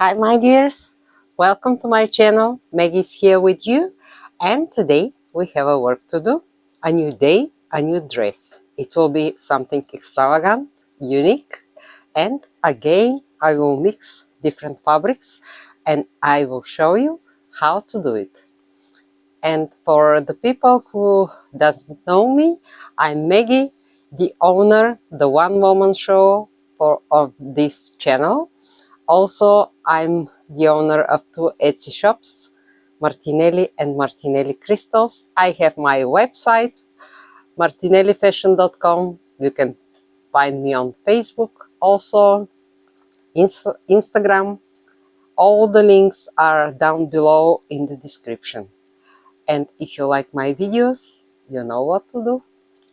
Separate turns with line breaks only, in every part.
Hi my dears, welcome to my channel. Maggie's here with you, and today we have a work to do. A new day, a new dress. It will be something extravagant, unique, and again I will mix different fabrics and I will show you how to do it. And for the people who doesn't know me, I'm Maggie, the owner, the one-woman show of this channel. Also, I'm the owner of two Etsy shops, Martinelli and Martinelli Crystals. I have my website, martinellifashion.com. You can find me on Facebook, also Instagram. All the links are down below in the description. And if you like my videos, you know what to do.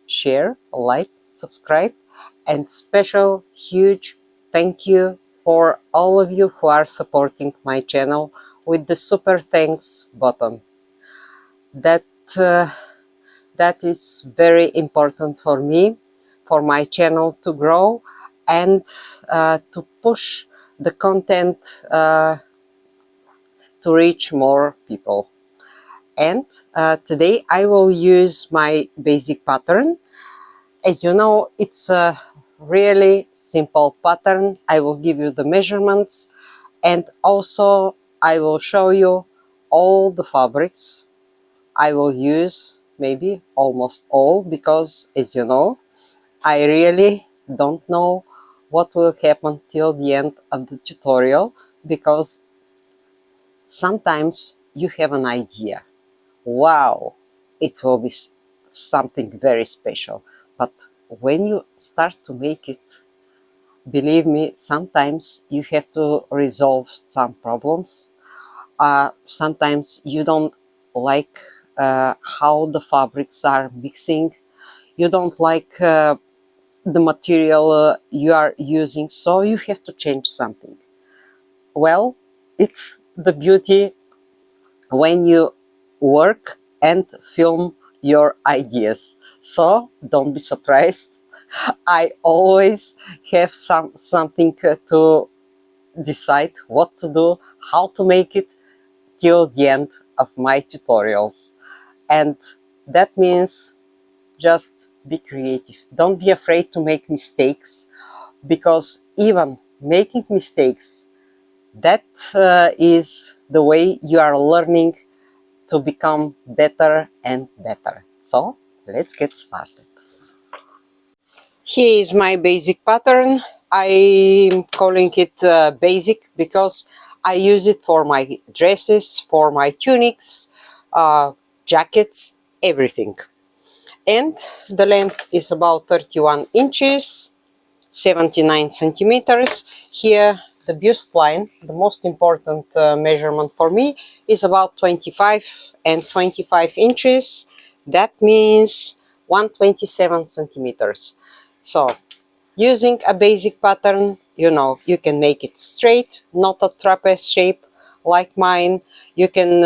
Share, like, subscribe, and special huge thank you for all of you who are supporting my channel with the super thanks button. That is very important for me, for my channel to grow and to push the content to reach more people. And today I will use my basic pattern. As you know, it's a really simple pattern. I will give you the measurements and also I will show you all the fabrics I will use, maybe almost all, because as you know, I really don't know what will happen till the end of the tutorial, because sometimes you have an idea. Wow, it will be something very special. But when you start to make it, believe me, sometimes you have to resolve some problems. Sometimes you don't like how the fabrics are mixing. You don't like the material you are using, so you have to change something. Well, it's the beauty when you work and film your ideas. So don't be surprised. I always have something to decide what to do, how to make it till the end of my tutorials. And that means just be creative. Don't be afraid to make mistakes, because even making mistakes, that is the way you are learning to become better and better. So let's get started. Here is my basic pattern. I'm calling it basic because I use it for my dresses, for my tunics, jackets, everything. And the length is about 31 inches, 79 centimeters. Here the bust line, the most important measurement for me, is about 25 and 25 inches. That means 127 centimeters. So using a basic pattern, you know, you can make it straight, not a trapeze shape like mine. You can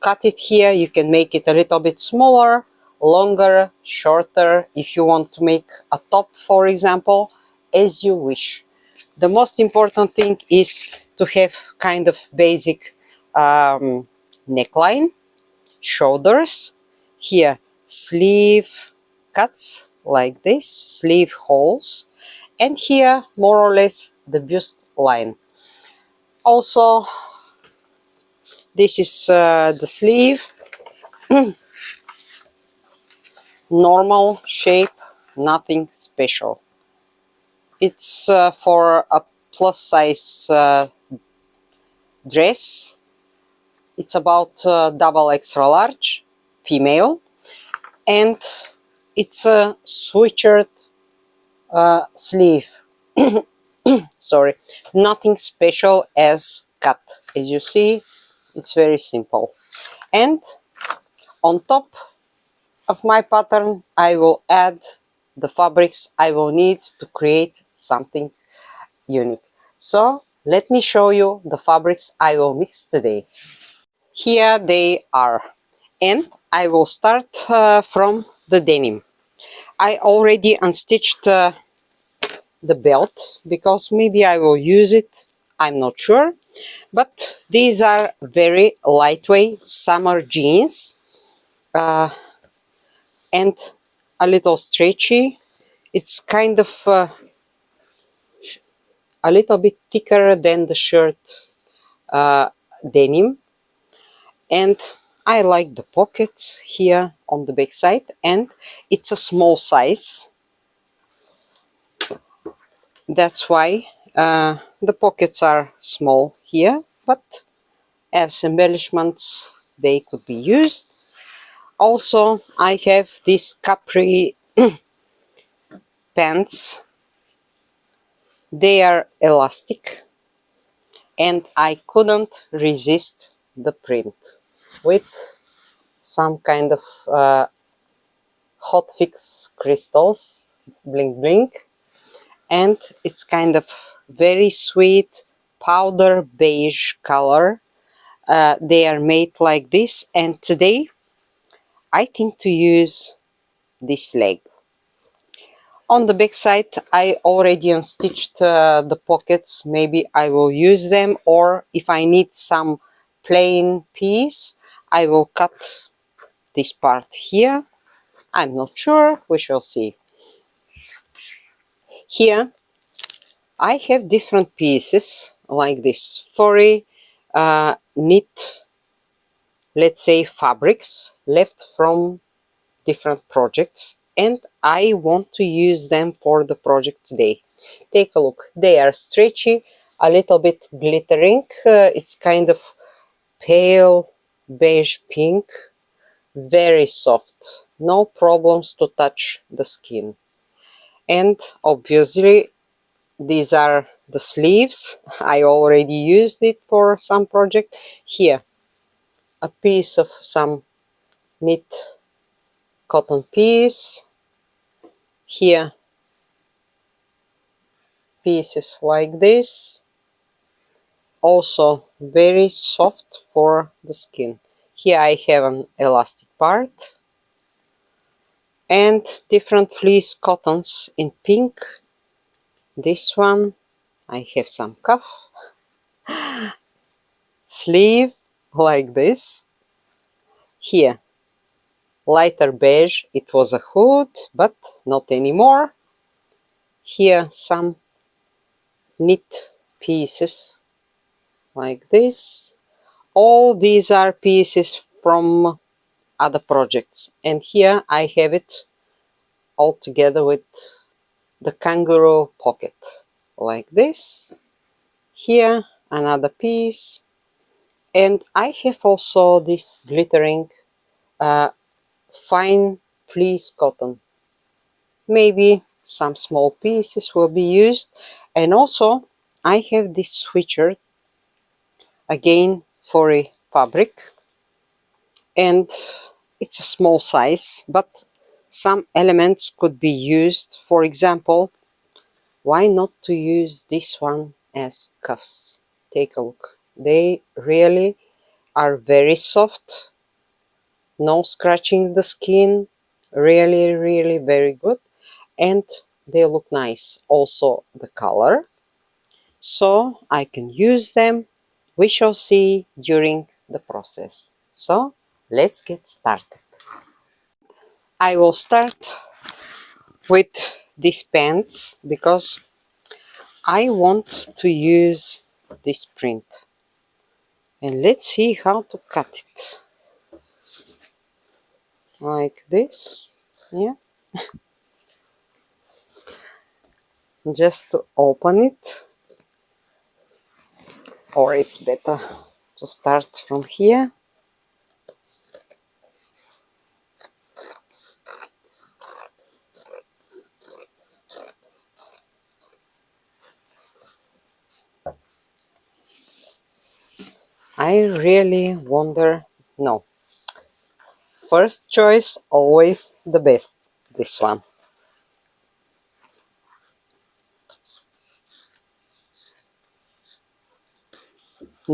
cut it here, you can make it a little bit smaller, longer, shorter, if you want to make a top, for example, as you wish. The most important thing is to have kind of basic neckline, shoulders, here sleeve cuts like this, sleeve holes, and here more or less the bust line. Also, this is the sleeve, normal shape, nothing special. It's for a plus size dress. It's about double extra large, female, and it's a sweatshirt sleeve. Sorry, nothing special as cut. As you see, it's very simple. And on top of my pattern, I will add the fabrics I will need to create something unique. So let me show you the fabrics I will mix today. Here they are, and I will start from the denim. I already unstitched the belt because maybe I will use it I'm not sure. But these are very lightweight summer jeans, and a little stretchy. It's kind of a little bit thicker than the shirt denim, and I like the pockets here on the back side, and it's a small size. That's why the pockets are small here, but as embellishments they could be used. Also, I have these capri pants. They are elastic, and I couldn't resist the print with some kind of hot fix crystals, bling bling, and it's kind of very sweet powder beige color. They are made like this, and today I think to use this leg. On the back side I already unstitched the pockets. Maybe I will use them, or if I need some plain piece I will cut this part here. I'm not sure, we shall see. Here I have different pieces like this furry knit, let's say, fabrics left from different projects, and I want to use them for the project today. Take a look. They are stretchy, a little bit glittering. It's kind of pale beige pink, very soft, no problems to touch the skin. And obviously these are the sleeves. I already used it for some project. Here a piece of some knit cotton piece, here pieces like this, also very soft for the skin. Here I have an elastic part and different fleece cottons in pink. This one I have some cuff, sleeve like this. Here lighter beige, it was a hood but not anymore. Here some knit pieces like this. All these are pieces from other projects, and here I have it all together with the kangaroo pocket like this. Here another piece, and I have also this glittering fine fleece cotton. Maybe some small pieces will be used. And also I have this sweatshirt, again furry fabric, and it's a small size, but some elements could be used. For example, why not to use this one as cuffs? Take a look. They really are very soft, no scratching the skin, really very good, and they look nice. Also the color, so I can use them. We shall see during the process. So let's get started. I will start with these pants because I want to use this print, and let's see how to cut it like this. Yeah, just to open it, or it's better to start from here. I really wonder, no, first choice always the best, this one.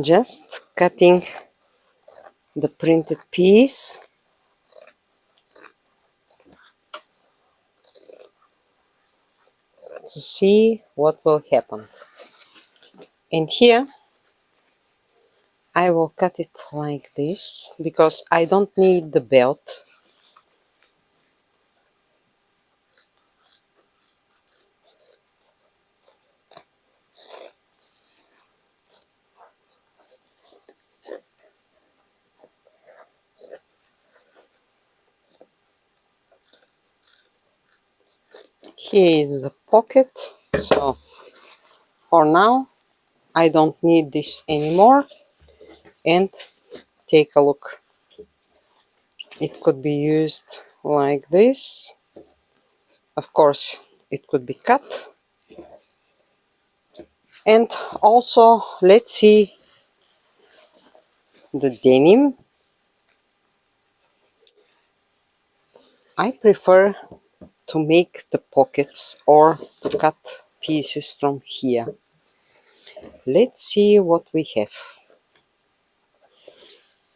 Just cutting the printed piece to see what will happen. And here I will cut it like this because I don't need the belt. Here is the pocket. So for now I don't need this anymore. And take a look. It could be used like this. Of course, it could be cut. And also, let's see the denim. I prefer to make the pockets or to cut pieces from here. Let's see what we have.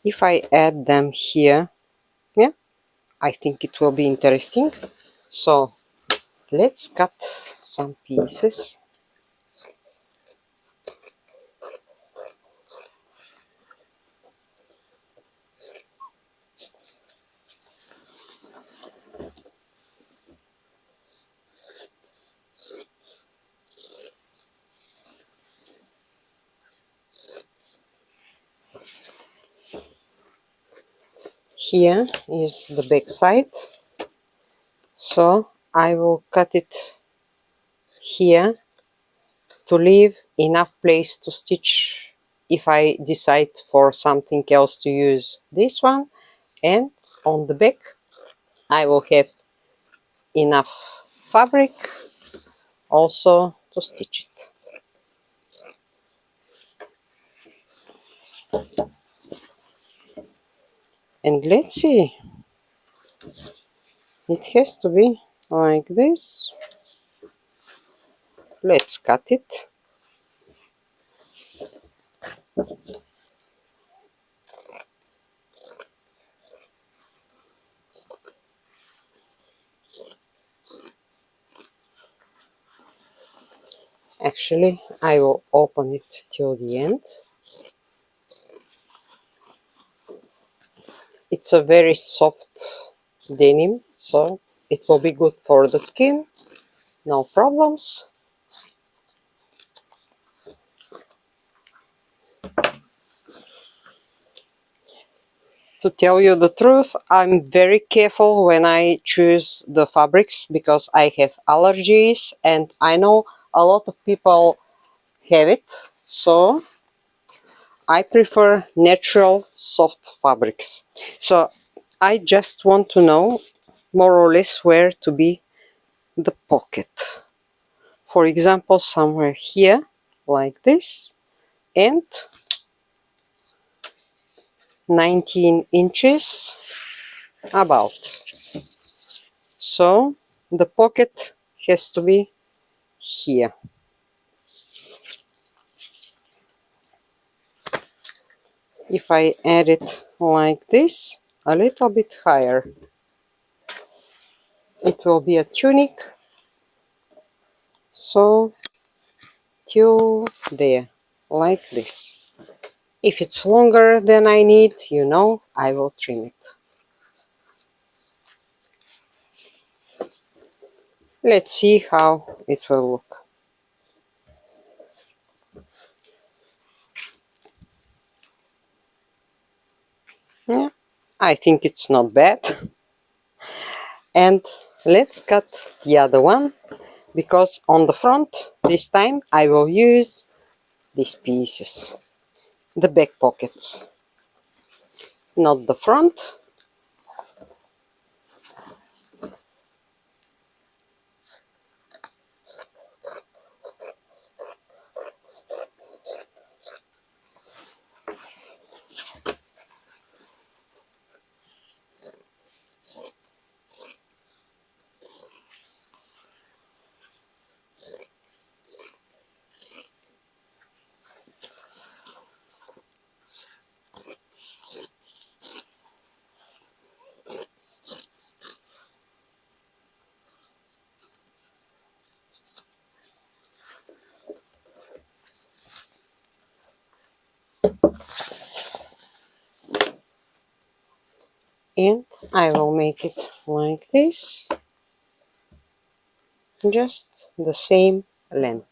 If I add them here, yeah, I think it will be interesting. So let's cut some pieces. Here is the back side. So I will cut it here to leave enough place to stitch if I decide for something else to use this one. And on the back I will have enough fabric also to stitch it. And let's see, it has to be like this. Let's cut it. Actually, I will open it till the end. It's a very soft denim, so it will be good for the skin, no problems. To tell you the truth, I'm very careful when I choose the fabrics because I have allergies and I know a lot of people have it, so I prefer natural soft fabrics. So I just want to know more or less where to be the pocket. For example, somewhere here, like this, and 19 inches about. So the pocket has to be here. If I add it like this, a little bit higher, it will be a tunic. So till there, like this. If it's longer than I need, you know, I will trim it. Let's see how it will look. Yeah, I think it's not bad. And let's cut the other one, because on the front, this time I will use these pieces, the back pockets, not the front. And I will make it like this, just the same length.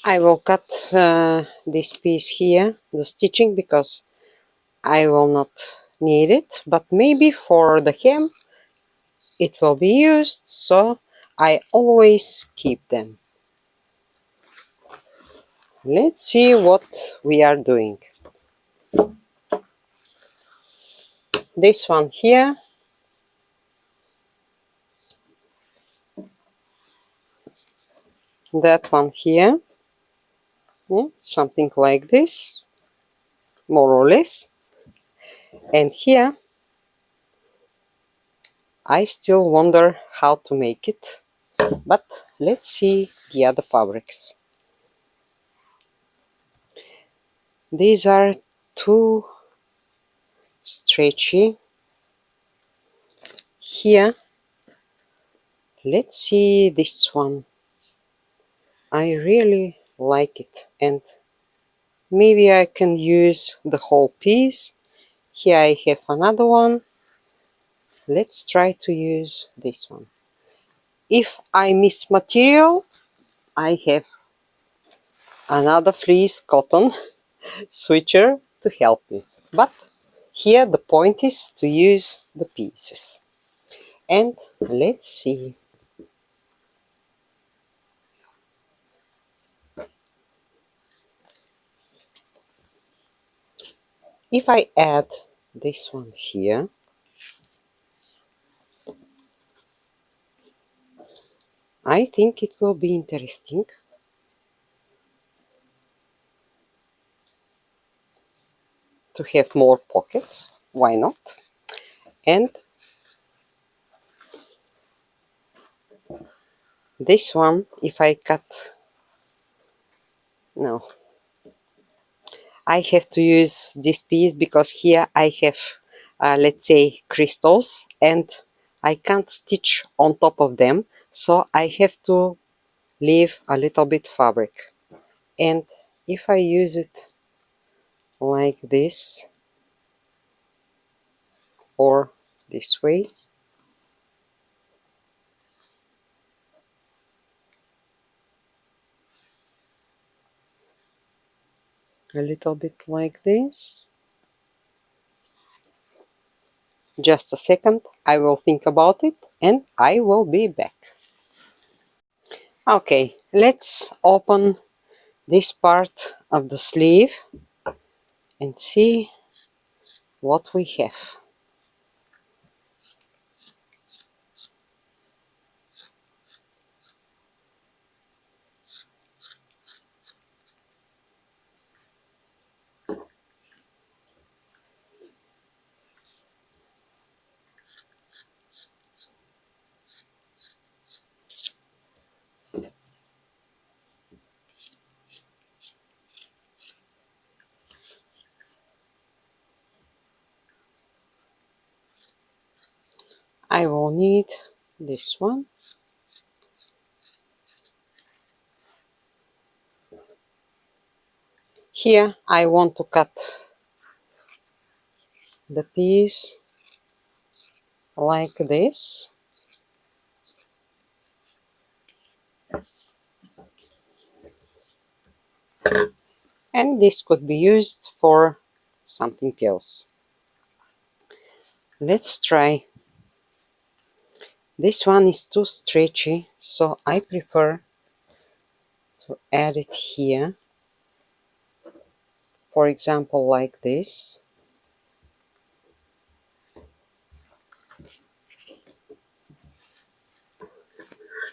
I will cut this piece here, the stitching, because I will not need it, but maybe for the hem it will be used, so I always keep them. Let's see what we are doing. This one here, that one here, yeah, something like this, more or less. And here I still wonder how to make it, but let's see the other fabrics. These are too stretchy. Here, let's see this one. I really like it, and maybe I can use the whole piece. Here I have another one. Let's try to use this one. If I miss material, I have another fleece cotton switcher to help me. But here the point is to use the pieces. And let's see. If I add this one here, I think it will be interesting. To have more pockets, why not? And this one, if I cut, no, I have to use this piece because here I have, let's say, crystals, and I can't stitch on top of them, so I have to leave a little bit fabric. And if I use it like this or this way, a little bit like this, just a second, I will think about it and I will be back. Okay, let's open this part of the sleeve and see what we have. I will need this one. Here I want to cut the piece like this. And this could be used for something else. Let's try. This one is too stretchy, so I prefer to add it here. For example, like this.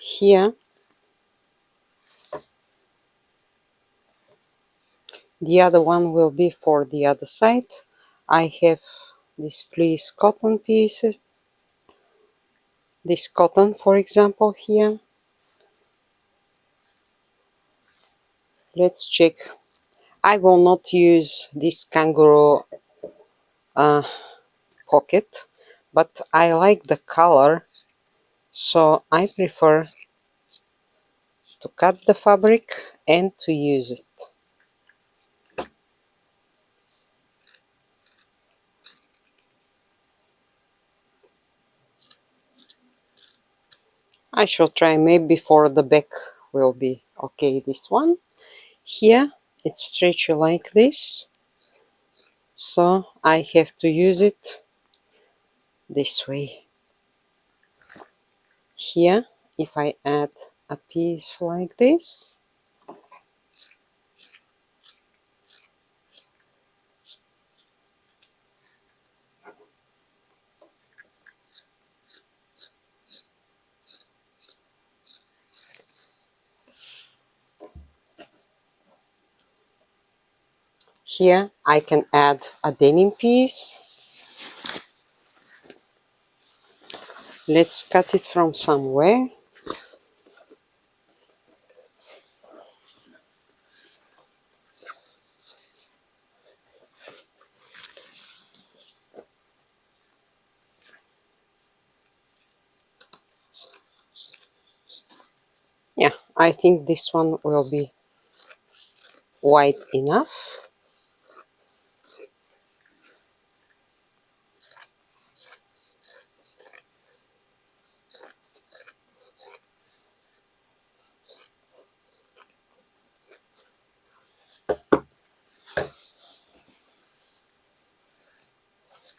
Here, the other one will be for the other side. I have this fleece cotton pieces. This cotton, for example, here. Let's check. I will not use this kangaroo pocket, but I like the color, so I prefer to cut the fabric and to use it. I shall try maybe for the back will be okay. This one here, it's stretchy like this, so I have to use it this way. Here, if I add a piece like this, here I can add a denim piece. Let's cut it from somewhere. Yeah, I think this one will be wide enough.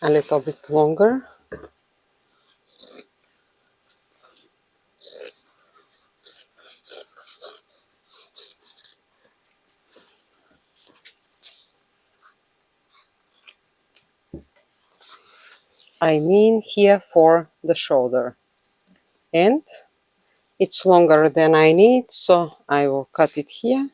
A little bit longer. I mean here for the shoulder, and it's longer than I need, so I will cut it here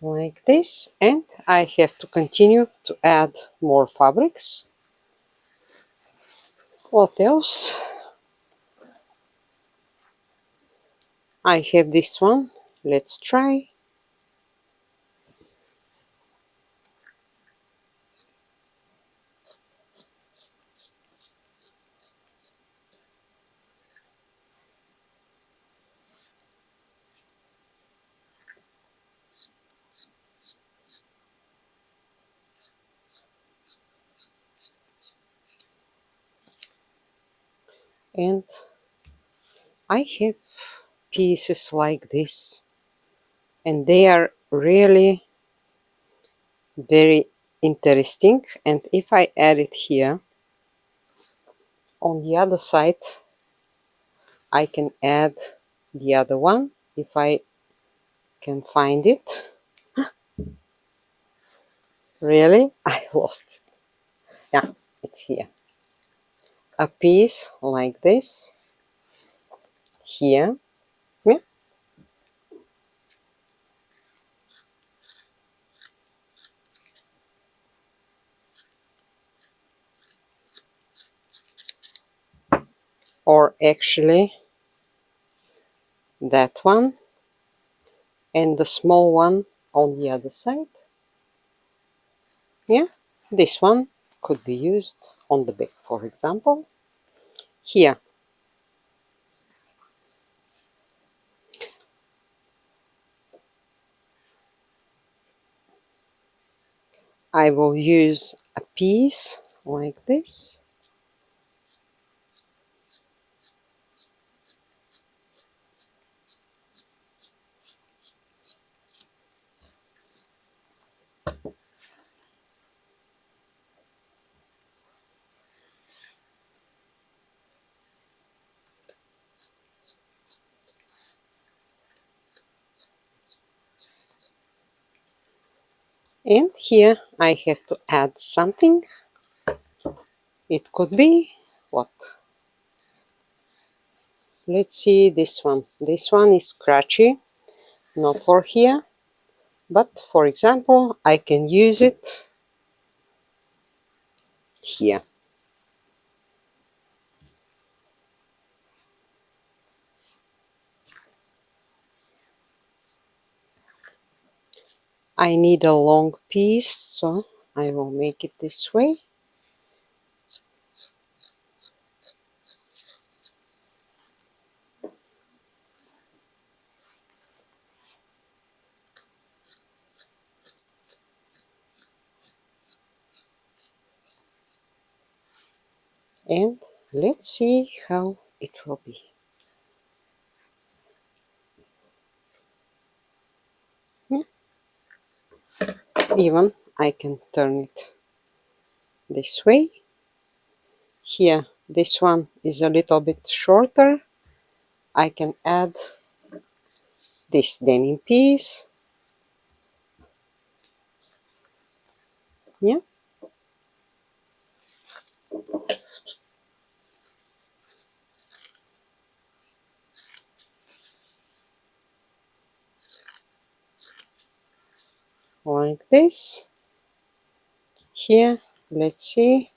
like this, and I have to continue to add more fabrics. What else? I have this one. Let's try. And I have pieces like this, and they are really very interesting. And if I add it here on the other side, I can add the other one if I can find it. Really? I lost it. Yeah, it's here. A piece like this here. Yeah. Or actually that one and the small one on the other side. Yeah, this one could be used on the back, for example. Here I will use a piece like this, and here I have to add something. It could be what? Let's see this one. This one is scratchy, not for here, but for example, I can use it here. I need a long piece, so I will make it this way. And let's see how it will be. Yeah. Even I can turn it this way. Here, this one is a little bit shorter. I can add this denim piece. Yeah. Like this. Here, let's see.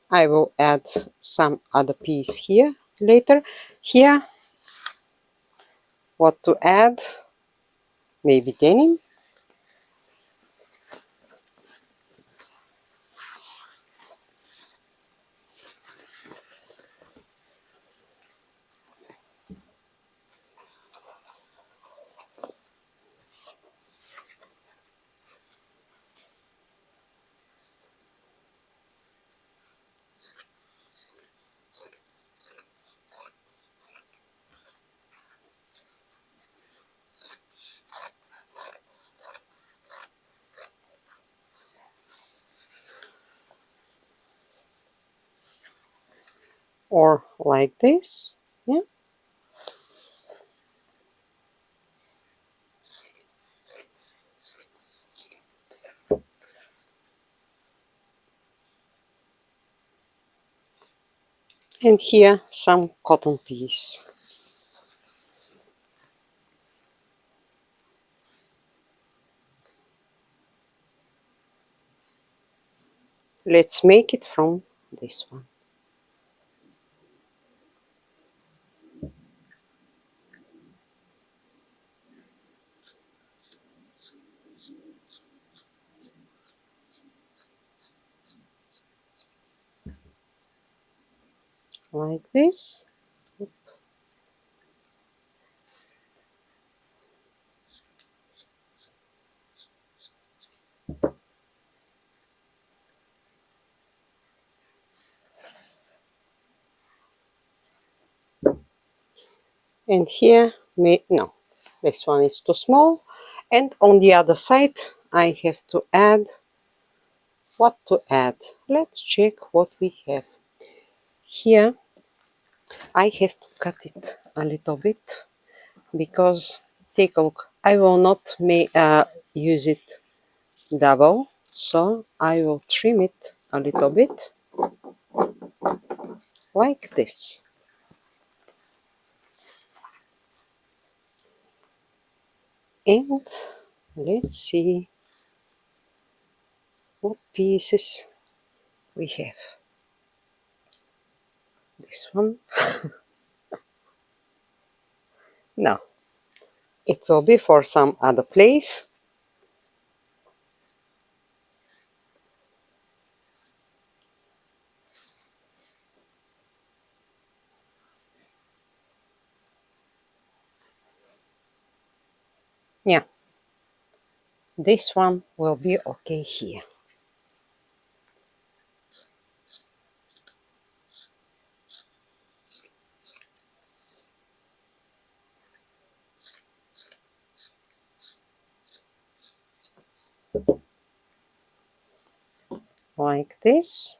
I will add some other piece here later. Here, what to add? Maybe denim. Or like this. Yeah. And here some cotton piece. Let's make it from this one. Like this. And here, no, this one is too small. And on the other side, I have to add, what to add? Let's check what we have. Here, I have to cut it a little bit because, take a look, I will not use it double, so I will trim it a little bit like this. And let's see what pieces we have. This one. No, it will be for some other place. Yeah, this one will be okay here. Like this.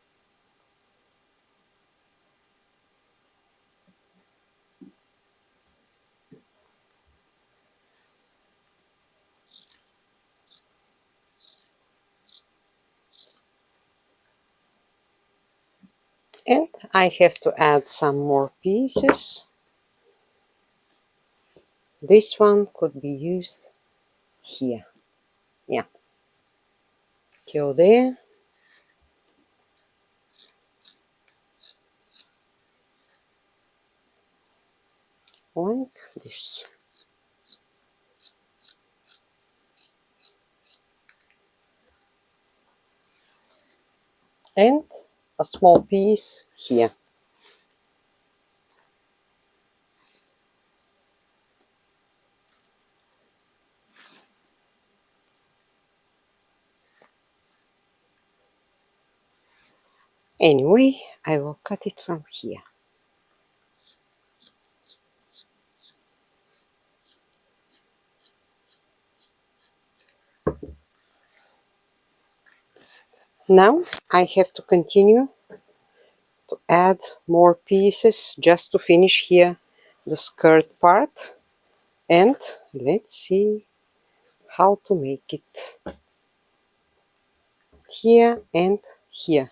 And I have to add some more pieces. This one could be used here. Yeah, go there. Like this. and a small piece here. Anyway, I will cut it from here. Now I have to continue to add more pieces just to finish here the skirt part, and let's see how to make it here and here.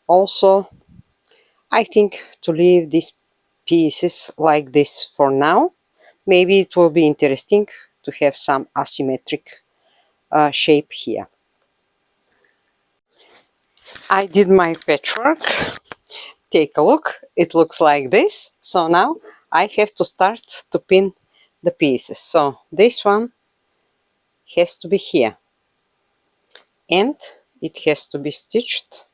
Also, I think to leave these pieces like this for now. Maybe it will be interesting to have some asymmetric shape here. I did my patchwork. Take a look. It looks like this. So now I have to start to pin the pieces. So this one has to be here, and it has to be stitched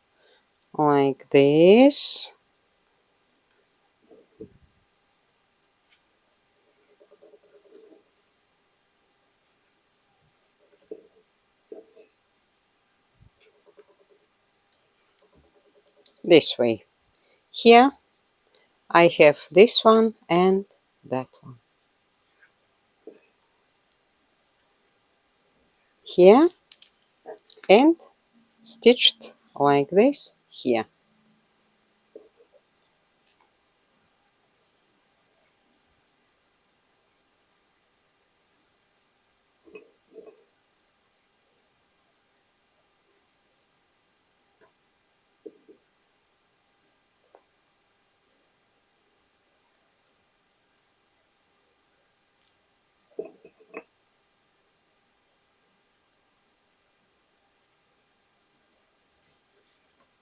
like this. This way. Here I have this one and that one. Here, and stitched like this here.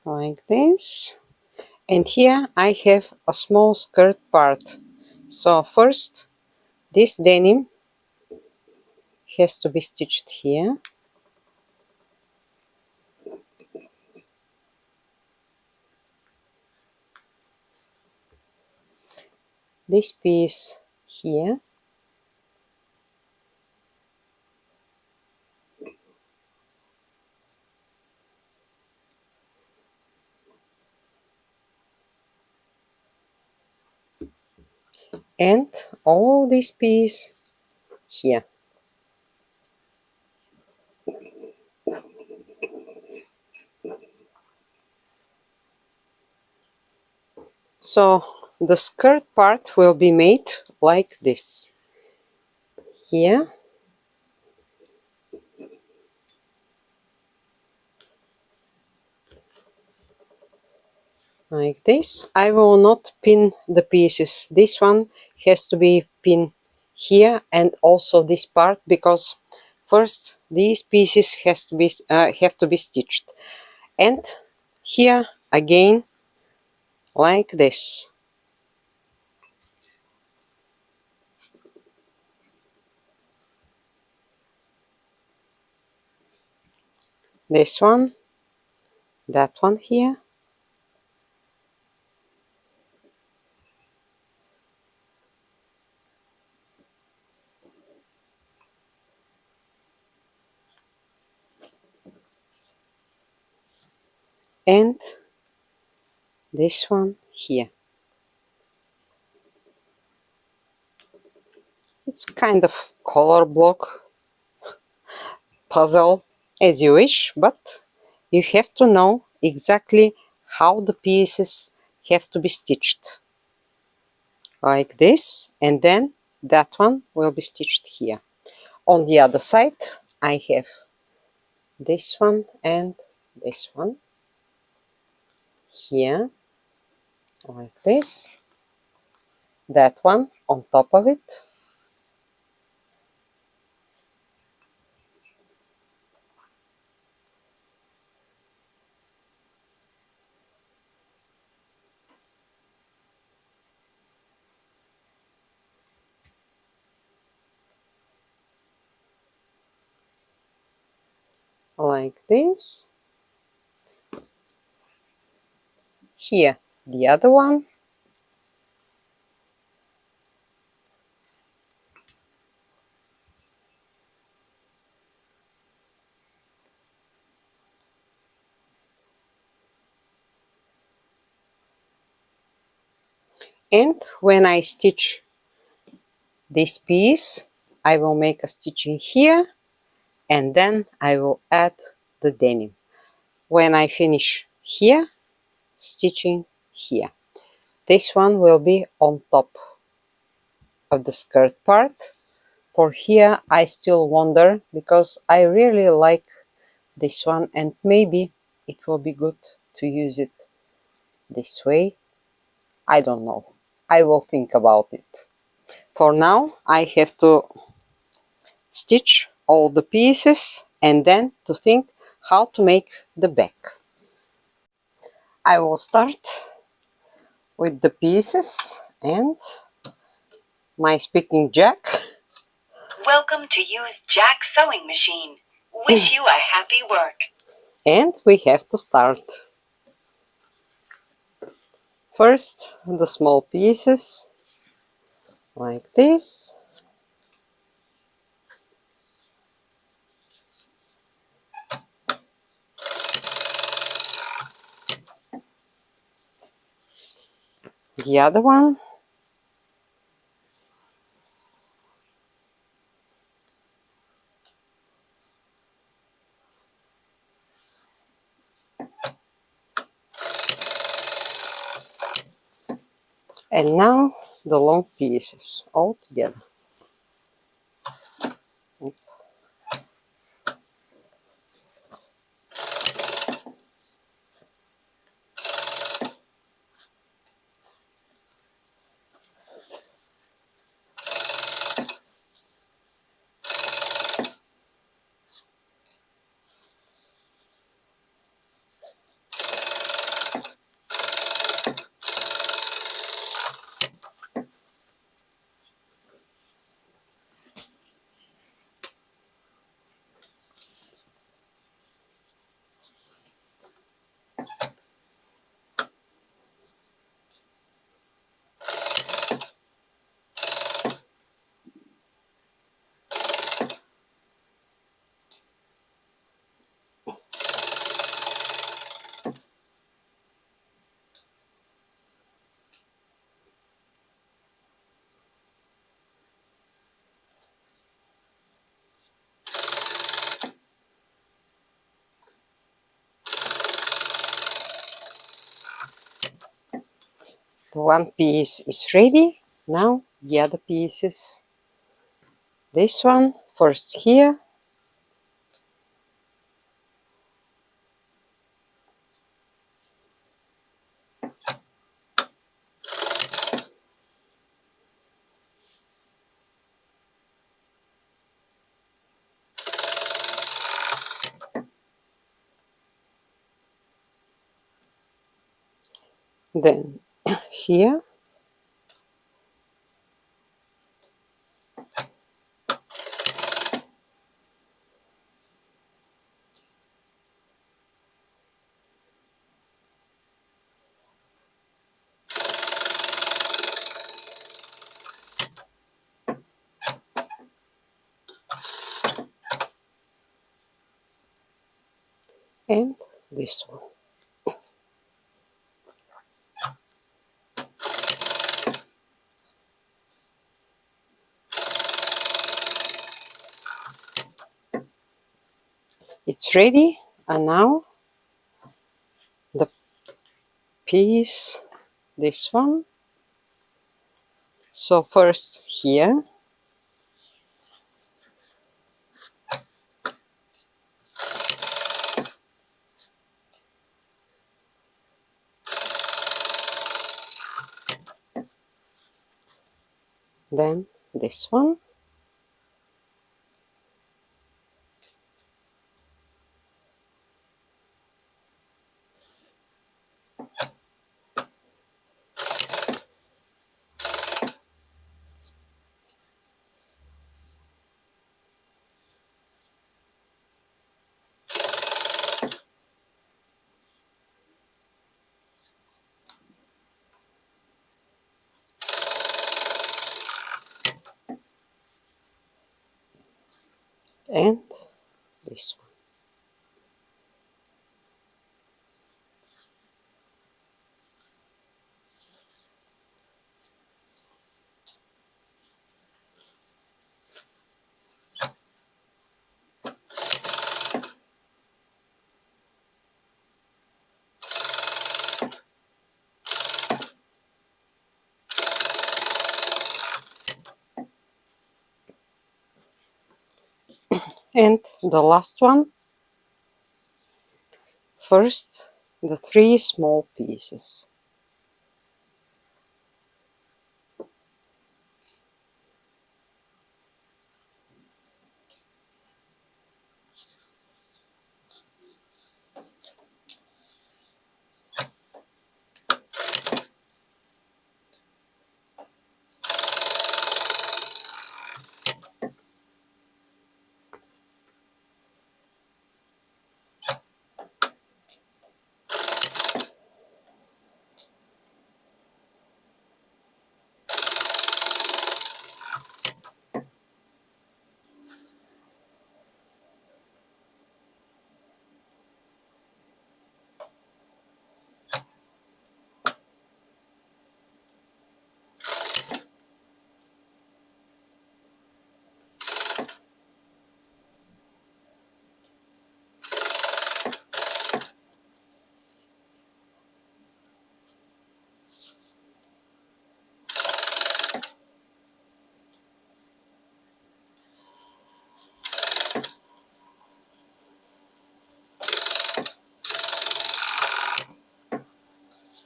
Like this. And here I have a small skirt part. So first this denim has to be stitched here. This piece here. And all this piece here. So the skirt part will be made like this. Here. Like this. I will not pin the pieces. This one has to be pinned here, and also this part, because first these pieces have to be stitched. And here again like this. This one, that one here, and this one here. It's kind of color block puzzle, as you wish, but you have to know exactly how the pieces have to be stitched. Like this, and then that one will be stitched here. On the other side, I have this one and this one here, like this. That one on top of it. Like this. here the other one, and when I stitch this piece I will make a stitching here and then I will add the denim. When I finish here, stitching here. This one will be on top of the skirt part. For here I still wonder because I really like this one and maybe it will be good to use it this way. I don't know. I will think about it. For now I have to stitch all the pieces and then to think how to make the back. I will start with the pieces and my speaking jack.
Welcome to use Jack sewing machine. Wish you a happy work.
And we have to start. First the small pieces like this. The other one. And now the long pieces all together. The one piece is ready. Now the other pieces. This one first here. Then here. And this one. It's ready, and now the piece, this one. So first here, then this one. and this one. And the last one, first the 3 small pieces.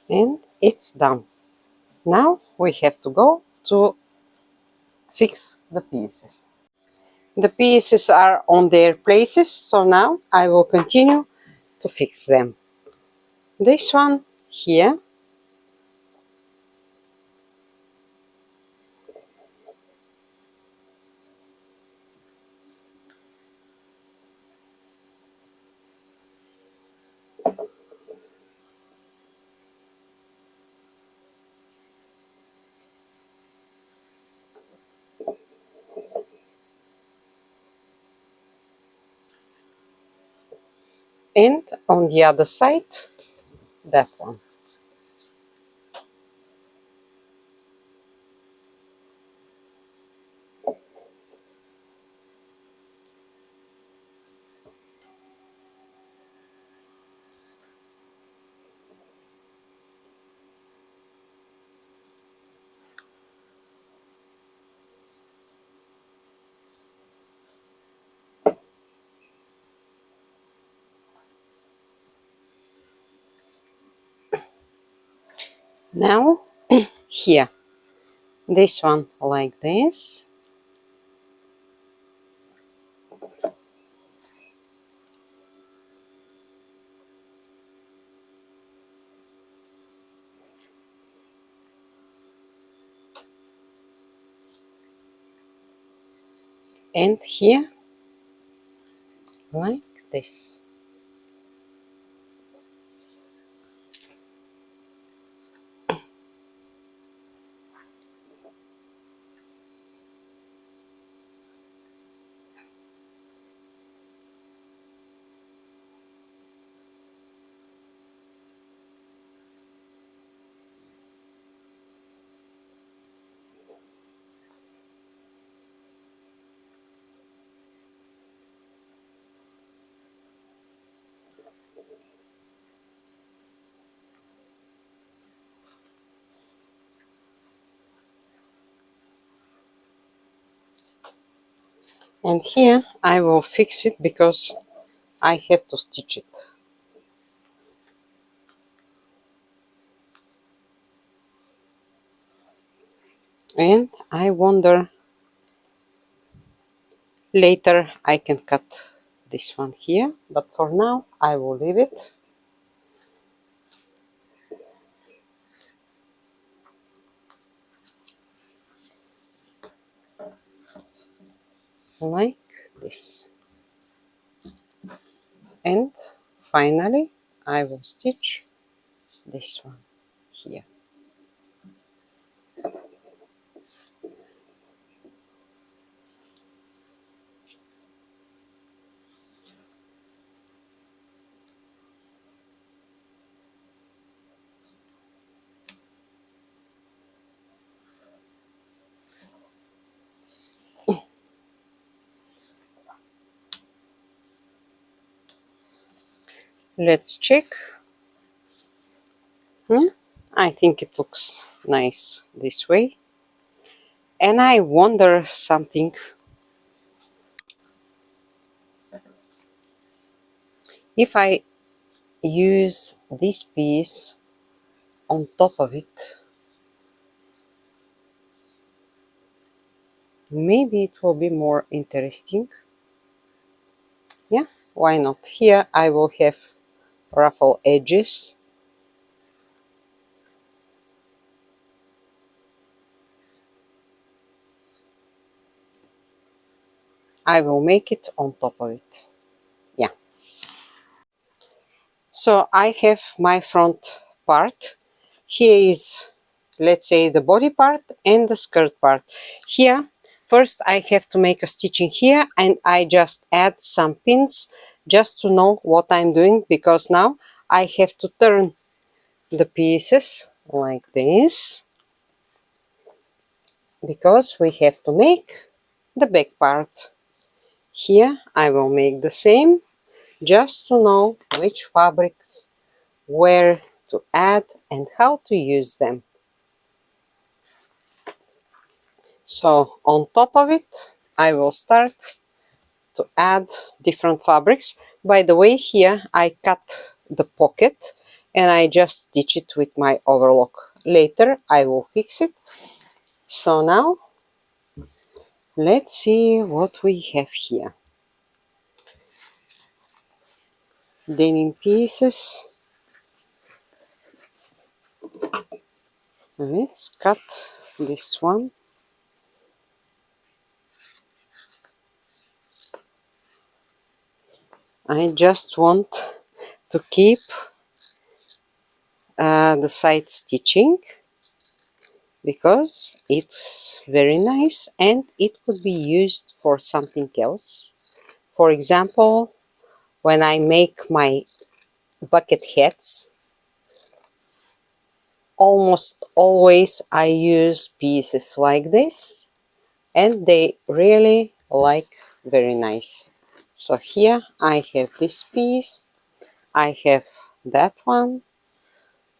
And it's done. Now we have to go to fix the pieces. The pieces are on their places, so now I will continue to fix them. This one here, and on the other side, that one. Now, here, this one like this, and here, like this. And here I will fix it because I have to stitch it. And I wonder, later I can cut this one here, but for now I will leave it. Like this. And finally I will stitch this one here. Let's check. I think it looks nice this way. And I wonder something. If I use this piece on top of it, maybe it will be more interesting. Yeah, why not? Here I will have ruffle edges. I will make it on top of it. Yeah. So I have my front part. Here is, let's say, the body part and the skirt part. Here, first I have to make a stitching here, and I just add some pins just to know what I'm doing, because now I have to turn the pieces like this, because we have to make the back part. Here I will make the same, just to know which fabrics, where to add and how to use them. So on top of it I will start to add different fabrics. By the way, here I cut the pocket and I just stitch it with my overlock. Later I will fix it. So now let's see what we have here. Denim pieces. Let's cut this one. I just want to keep the side stitching, because it's very nice and it could be used for something else. For example, when I make my bucket hats, almost always I use pieces like this, and they really like very nice. So here I have this piece, I have that one.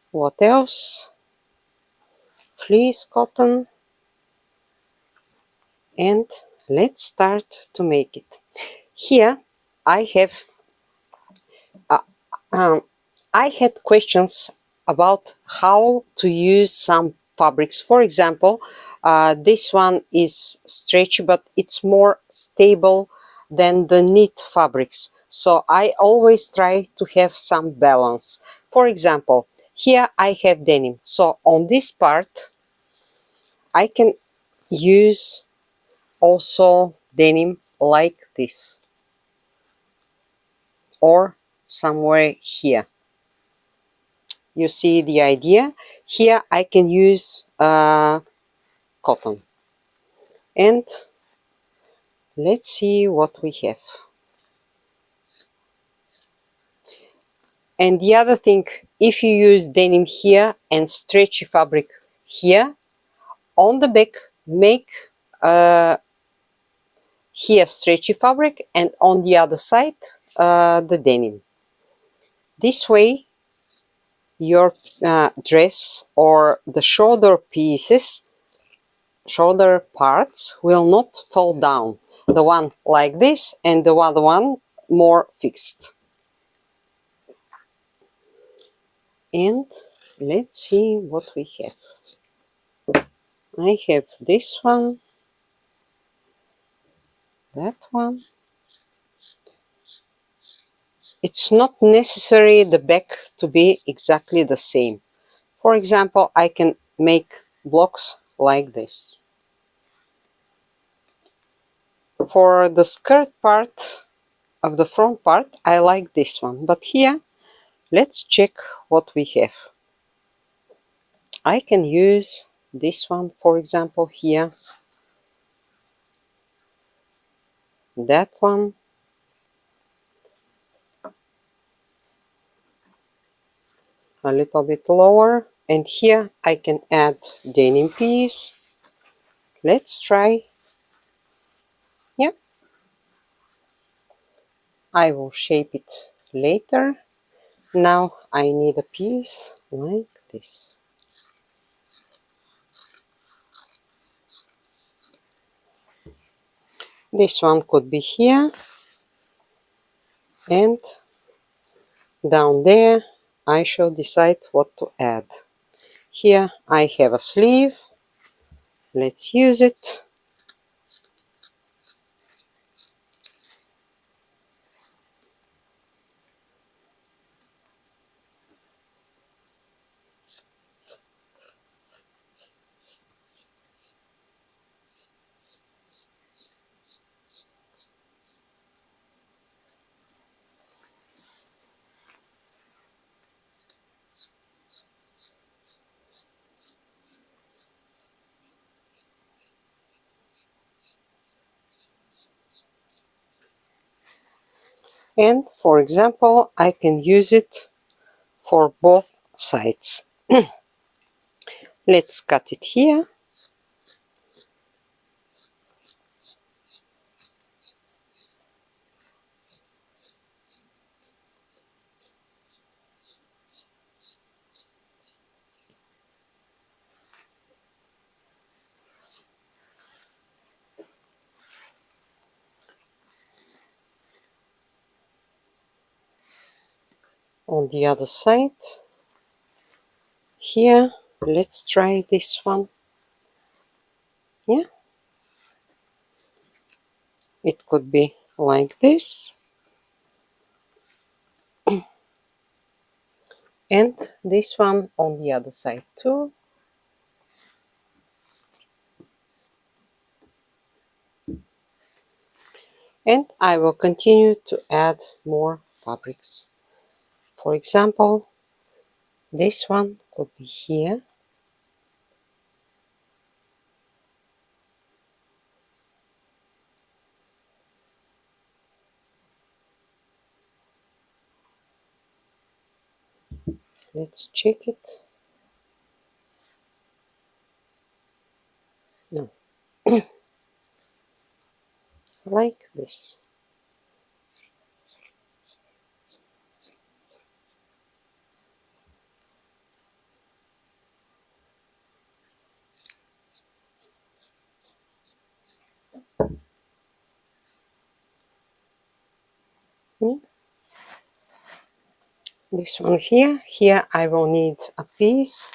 What else? Fleece cotton. And let's start to make it. Here I have um, I had questions about how to use some fabrics. For example, this one is stretchy, but it's more stable than the knit fabrics. So I always try to have some balance. For example, here I have denim. So on this part, I can use also denim like this, or somewhere here. You see the idea? Here I can use cotton. And let's see what we have. And the other thing, if you use denim here and stretchy fabric here, on the back make here stretchy fabric, and on the other side the denim. This way your dress or the shoulder pieces, shoulder parts, will not fall down. The one like this and the other one more fixed. And let's see what we have. I have this one, that one. It's not necessary the back to be exactly the same. For example, I can make blocks like this. For the skirt part of the front part, I like this one, but here let's check what we have. I can use this one, for example, here, that one, a little bit lower, and here I can add denim piece. Let's try. Yep, I will shape it later. Now I need a piece like this. This one could be here, and down there I shall decide what to add. Here I have a sleeve. Let's use it. And for example, I can use it for both sides. Let's cut it here. On the other side, here, let's try this one. Yeah, it could be like this. And this one on the other side too. And I will continue to add more fabrics. For example, this one could be here. Let's check it. No, like this. Yeah. This one here. Here I will need a piece.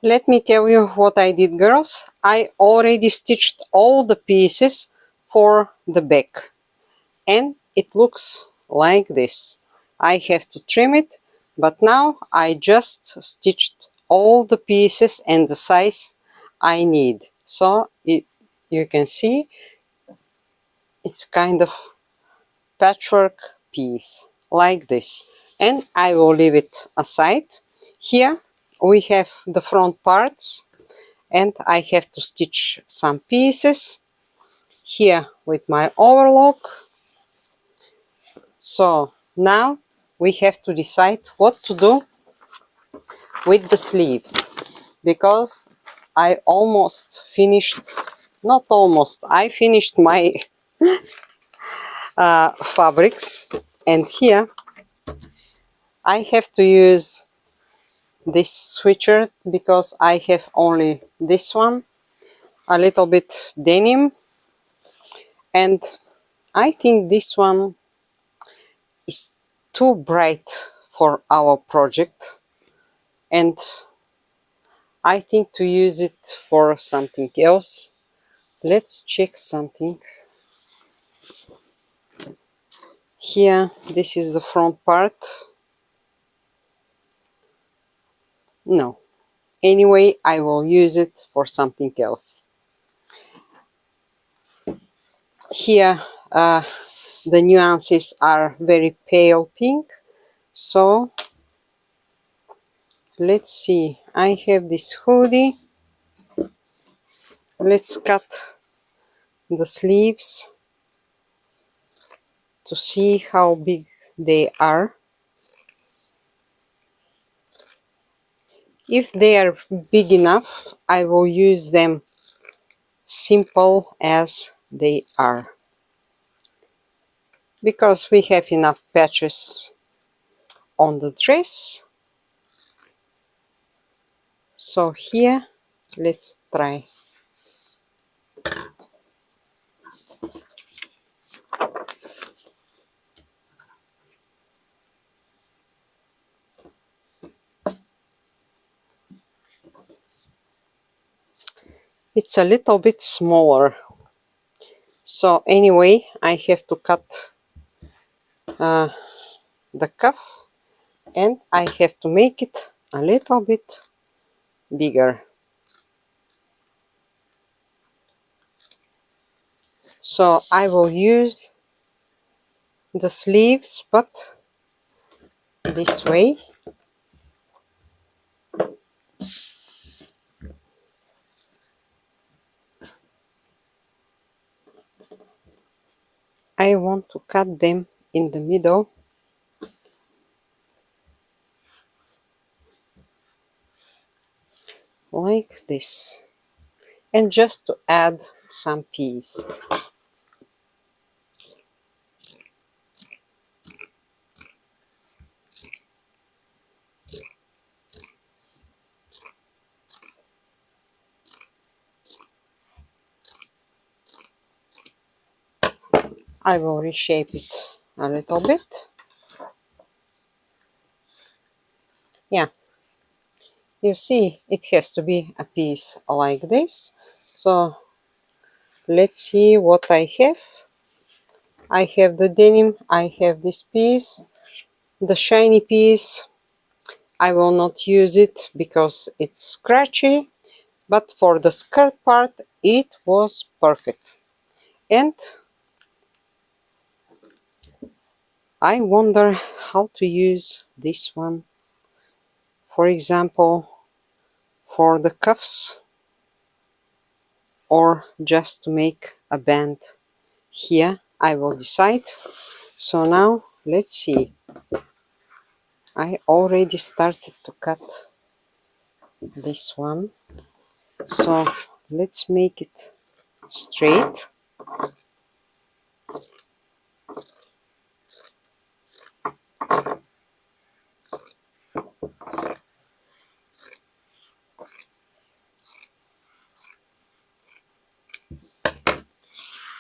Let me tell you what I did, girls. I already stitched all the pieces for the back, and it looks like this. I have to trim it, but now I just stitched all the pieces and the size I need. So you can see it's kind of patchwork piece like this, and I will leave it aside. Here we have the front parts, and I have to stitch some pieces here with my overlock. So now we have to decide what to do with the sleeves, because I almost finished, not almost, I finished my fabrics, and here I have to use this sweatshirt because I have only this one, a little bit denim, and I think this one is too bright for our project, and I think to use it for something else. Let's check something. Here, this is the front part. No. Anyway, I will use it for something else. Here, the nuances are very pale pink. So, let's see. I have this hoodie. Let's cut the sleeves to see how big they are. If they are big enough, I will use them simple as they are, because we have enough patches on the dress. So here, let's try. It's a little bit smaller. So anyway, I have to cut the cuff, and I have to make it a little bit bigger. So I will use the sleeves, but this way. I want to cut them in the middle, like this, and just to add some piece. I will reshape it a little bit. Yeah, you see, it has to be a piece like this. So let's see what I have. I have the denim, I have this piece, the shiny piece. I will not use it because it's scratchy, but for the skirt part it was perfect. And I wonder how to use this one, for example, for the cuffs, or just to make a band here. I will decide. So now let's see. I already started to cut this one, so let's make it straight.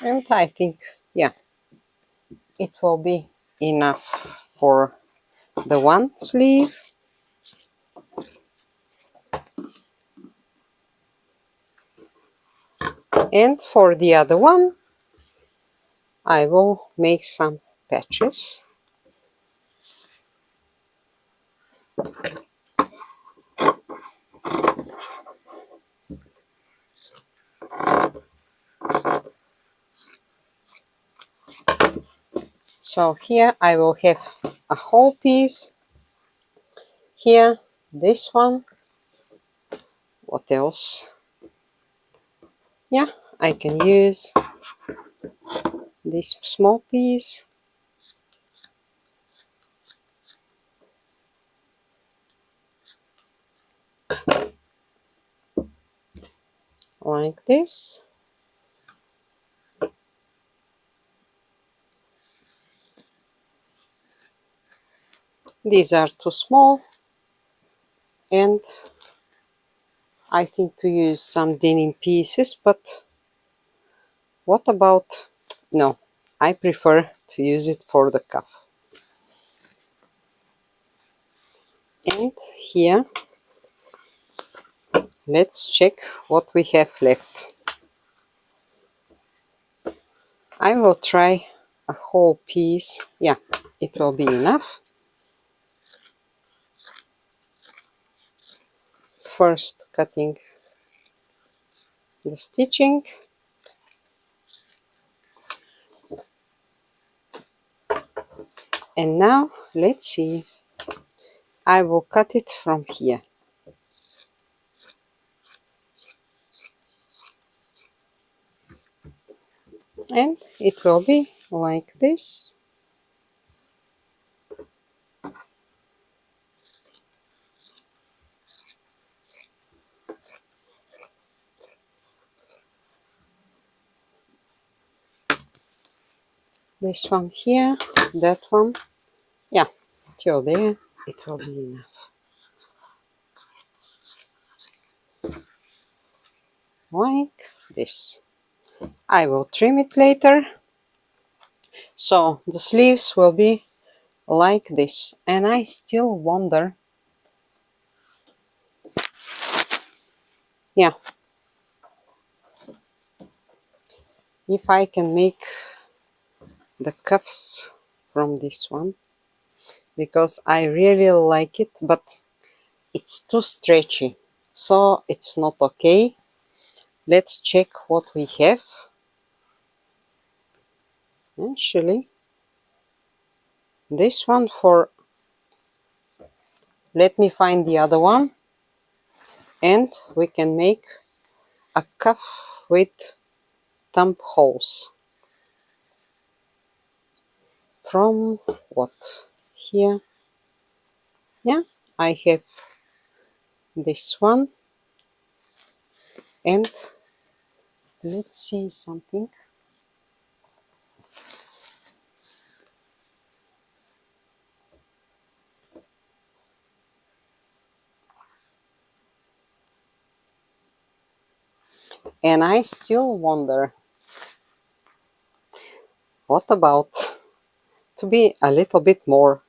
And I think, yeah, it will be enough for the one sleeve. And for the other one, I will make some patches. So here I will have a whole piece. Here, this one. What else? Yeah, I can use this small piece. Like this. These are too small, and I think to use some denim pieces, but what about, no, I prefer to use it for the cuff. And here, let's check what we have left. I will try a whole piece. Yeah, it will be enough. First cutting the stitching. And now, let's see. I will cut it from here. And it will be like this. This one here, that one. Yeah, till there, it will be enough. Like this. I will trim it later. So the sleeves will be like this. And I still wonder, yeah, if I can make the cuffs from this one, because I really like it, but it's too stretchy, so it's not okay. Let's check what we have. Actually, this one for, let me find the other one, and we can make a cuff with thumb holes. From what? Here. Yeah, I have this one, and let's see something. And I still wonder, what about to be a little bit more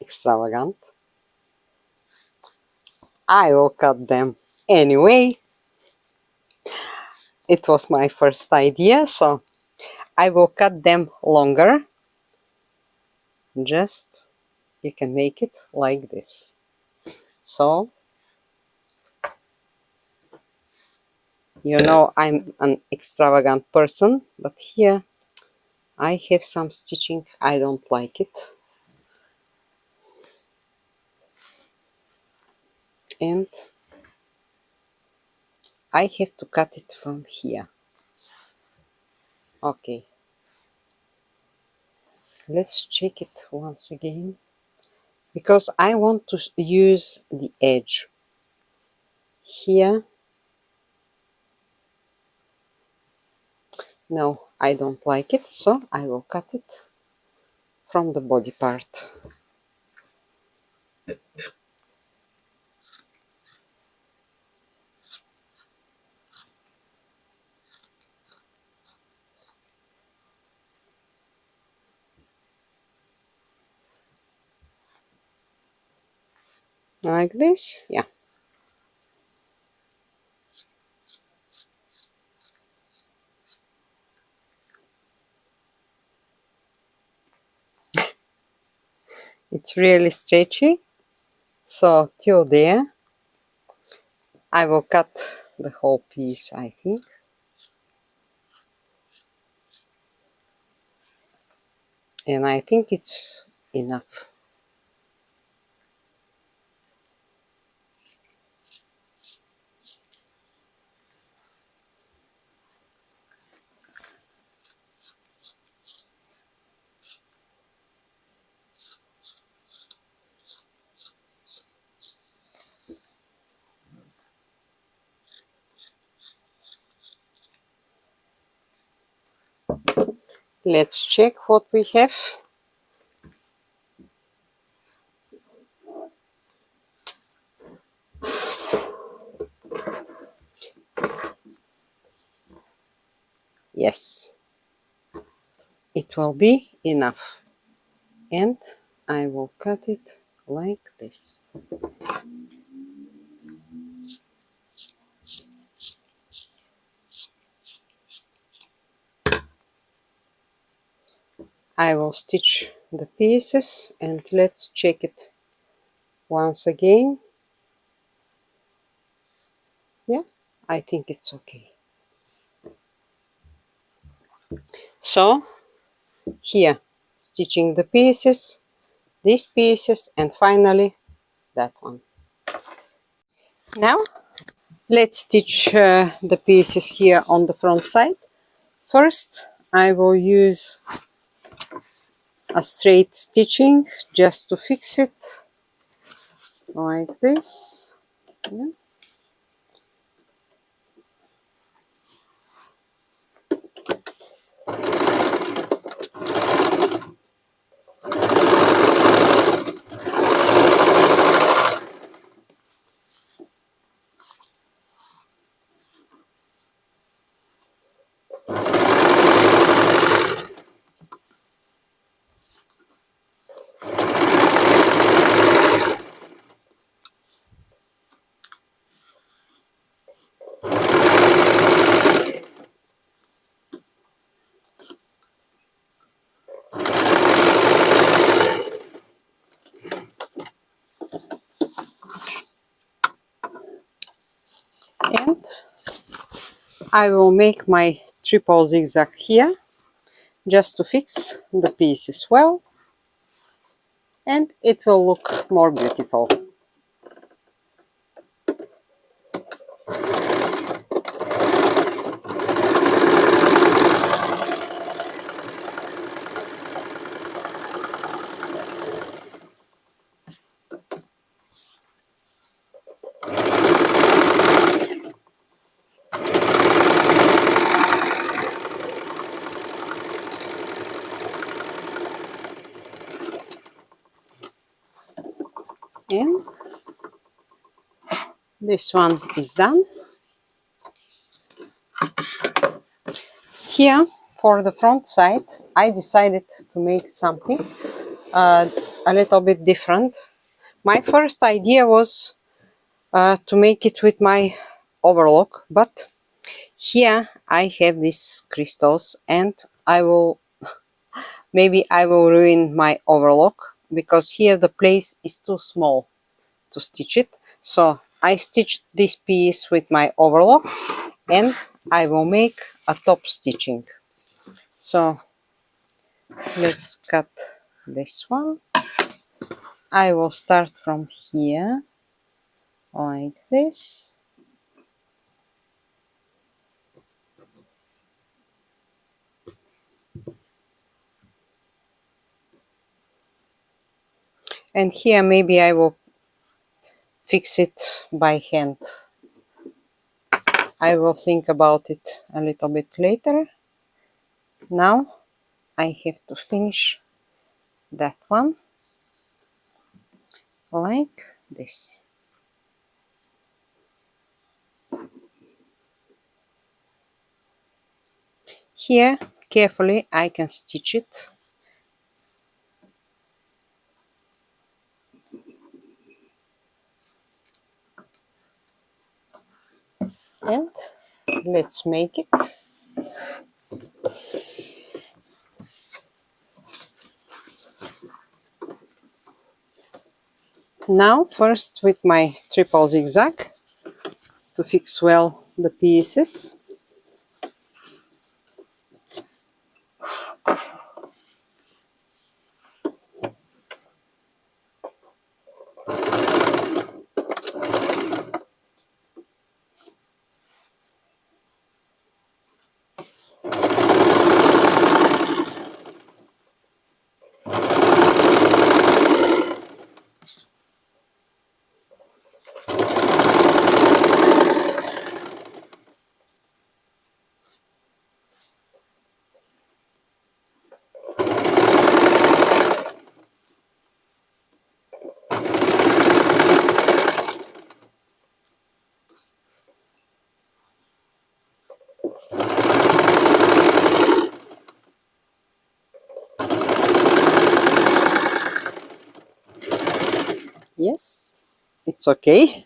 extravagant? I will cut them anyway. It was my first idea, so I will cut them longer. Just, you can make it like this. So, you know I'm an extravagant person, but here I have some stitching, I don't like it. And I have to cut it from here. Okay. Let's check it once again, because I want to use the edge here. No, I don't like it, so I will cut it from the body part. Like this, yeah. It's really stretchy. So till there, I will cut the whole piece, I think. And I think it's enough. Let's check what we have. Yes, it will be enough. And I will cut it like this. I will stitch the pieces and let's check it once again. Yeah, I think it's okay. So here, stitching the pieces, these pieces, and finally that one. Now let's stitch the pieces here on the front side. First, I will use a straight stitching just to fix it like this. Yeah. And I will make my triple zigzag here just to fix the pieces well, and it will look more beautiful. And this one is done. Here for the front side, I decided to make something a little bit different. My first idea was to make it with my overlock, but here I have these crystals and maybe I will ruin my overlock because here the place is too small to stitch it. So I stitched this piece with my overlock and I will make a top stitching. So let's cut this one. I will start from here like this. And here maybe I will fix it by hand. I will think about it a little bit later. Now I have to finish that one like this. Here carefully I can stitch it. And let's make it. Now first with my triple zigzag to fix well the pieces. Yes, it's okay.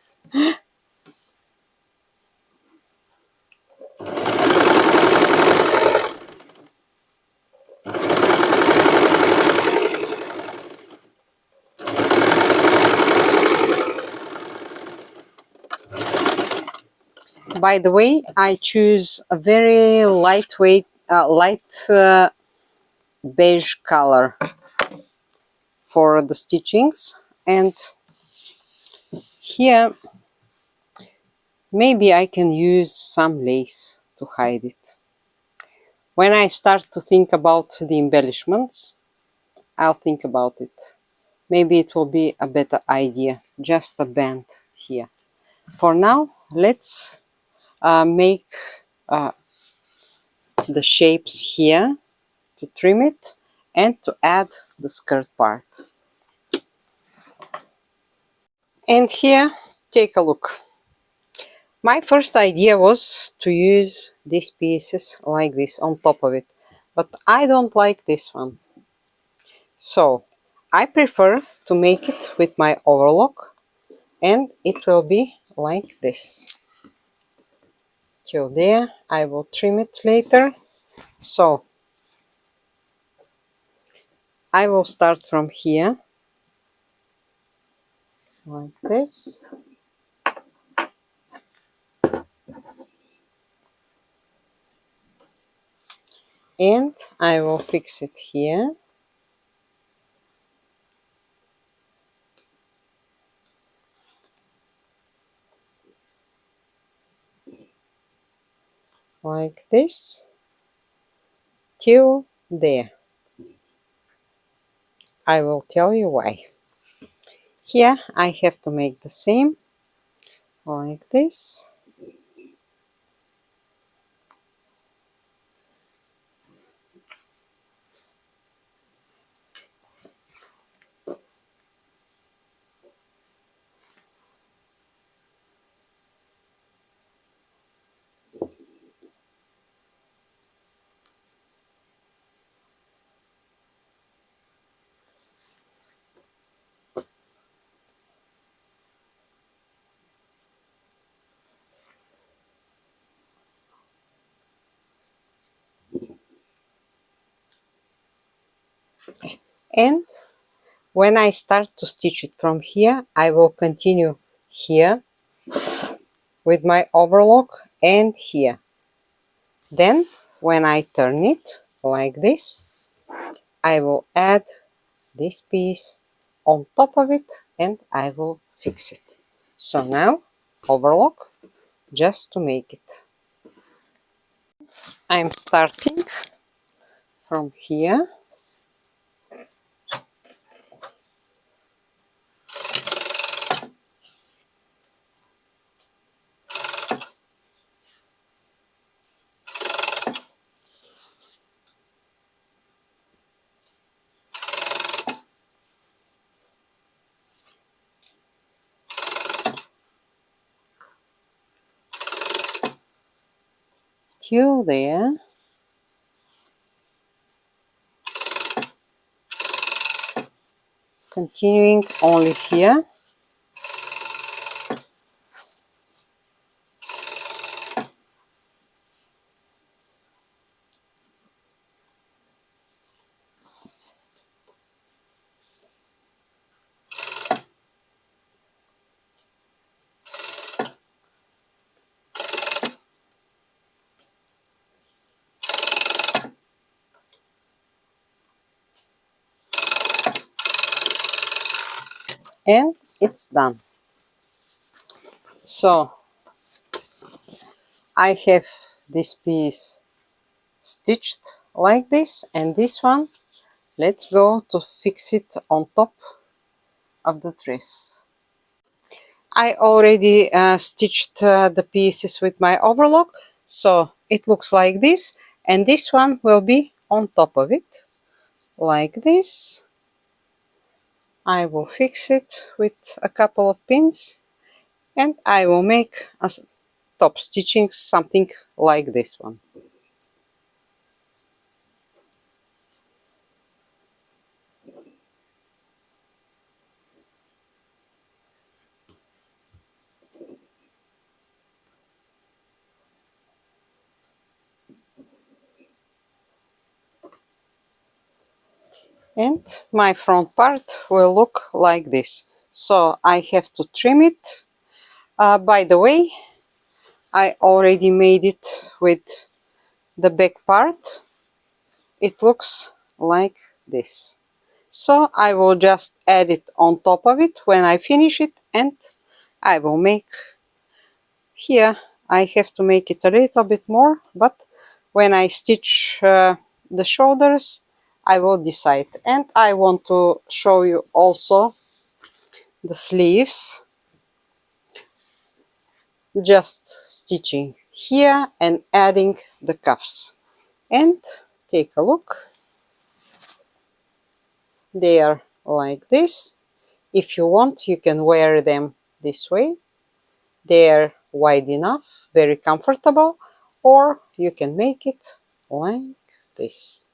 By the way, I choose a very lightweight, light beige color for the stitchings, and here maybe I can use some lace to hide it. When I start to think about the embellishments, I'll think about it. Maybe it will be a better idea, just a band here. For now, let's make uh, the shapes here to trim it and to add the skirt part. And here, take a look. My first idea was to use these pieces like this on top of it, but I don't like this one. So I prefer to make it with my overlock, and it will be like this. Till there, I will trim it later. So I will start from here, like this. And I will fix it here. Like this. Till there. I will tell you why. Here I have to make the same, like this. And when I start to stitch it from here, I will continue here with my overlock and here. Then when I turn it like this, I will add this piece on top of it and I will fix it. So now overlock just to make it. I'm starting from here. Till there. Continuing only here. and it's done. So I have this piece stitched like this, and this one, let's go to fix it on top of the dress. I already stitched the pieces with my overlock, so it looks like this, and this one will be on top of it, like this. I will fix it with a couple of pins, and I will make a top stitching something like this one. And my front part will look like this. So I have to trim it. By the way, I already made it with the back part. It looks like this. So I will just add it on top of it when I finish it, and I will make here. I have to make it a little bit more, but when I stitch the shoulders, I will decide. And I want to show you also the sleeves, just stitching here and adding the cuffs. And take a look, they are like this. If you want, you can wear them this way. They're wide enough, very comfortable, or you can make it like this.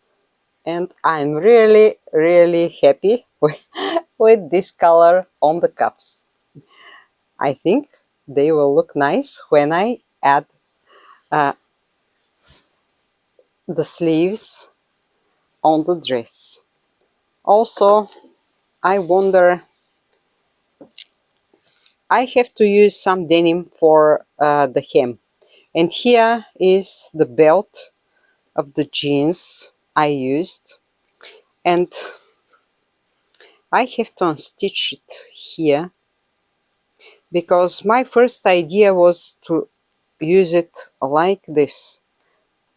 And I'm really, really happy with this color on the cuffs. I think they will look nice when I add uh, the sleeves on the dress. Also, I wonder, I have to use some denim for the hem. And here is the belt of the jeans I used. And I have to unstitch it here, because my first idea was to use it like this.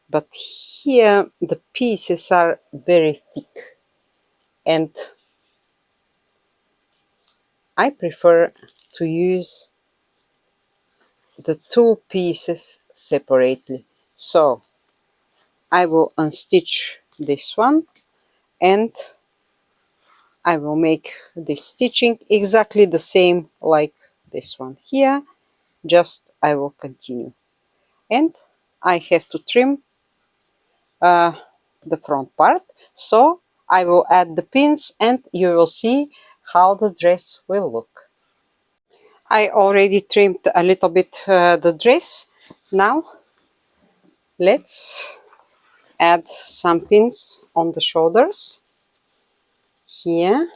But here the pieces are very thick, and I prefer to use the two pieces separately. So I will unstitch this one, and I will make this stitching exactly the same like this one here, just I will continue. And I have to trim uh, the front part, so I will add the pins and you will see how the dress will look. I already trimmed a little bit the dress. Now let's add some pins on the shoulders here.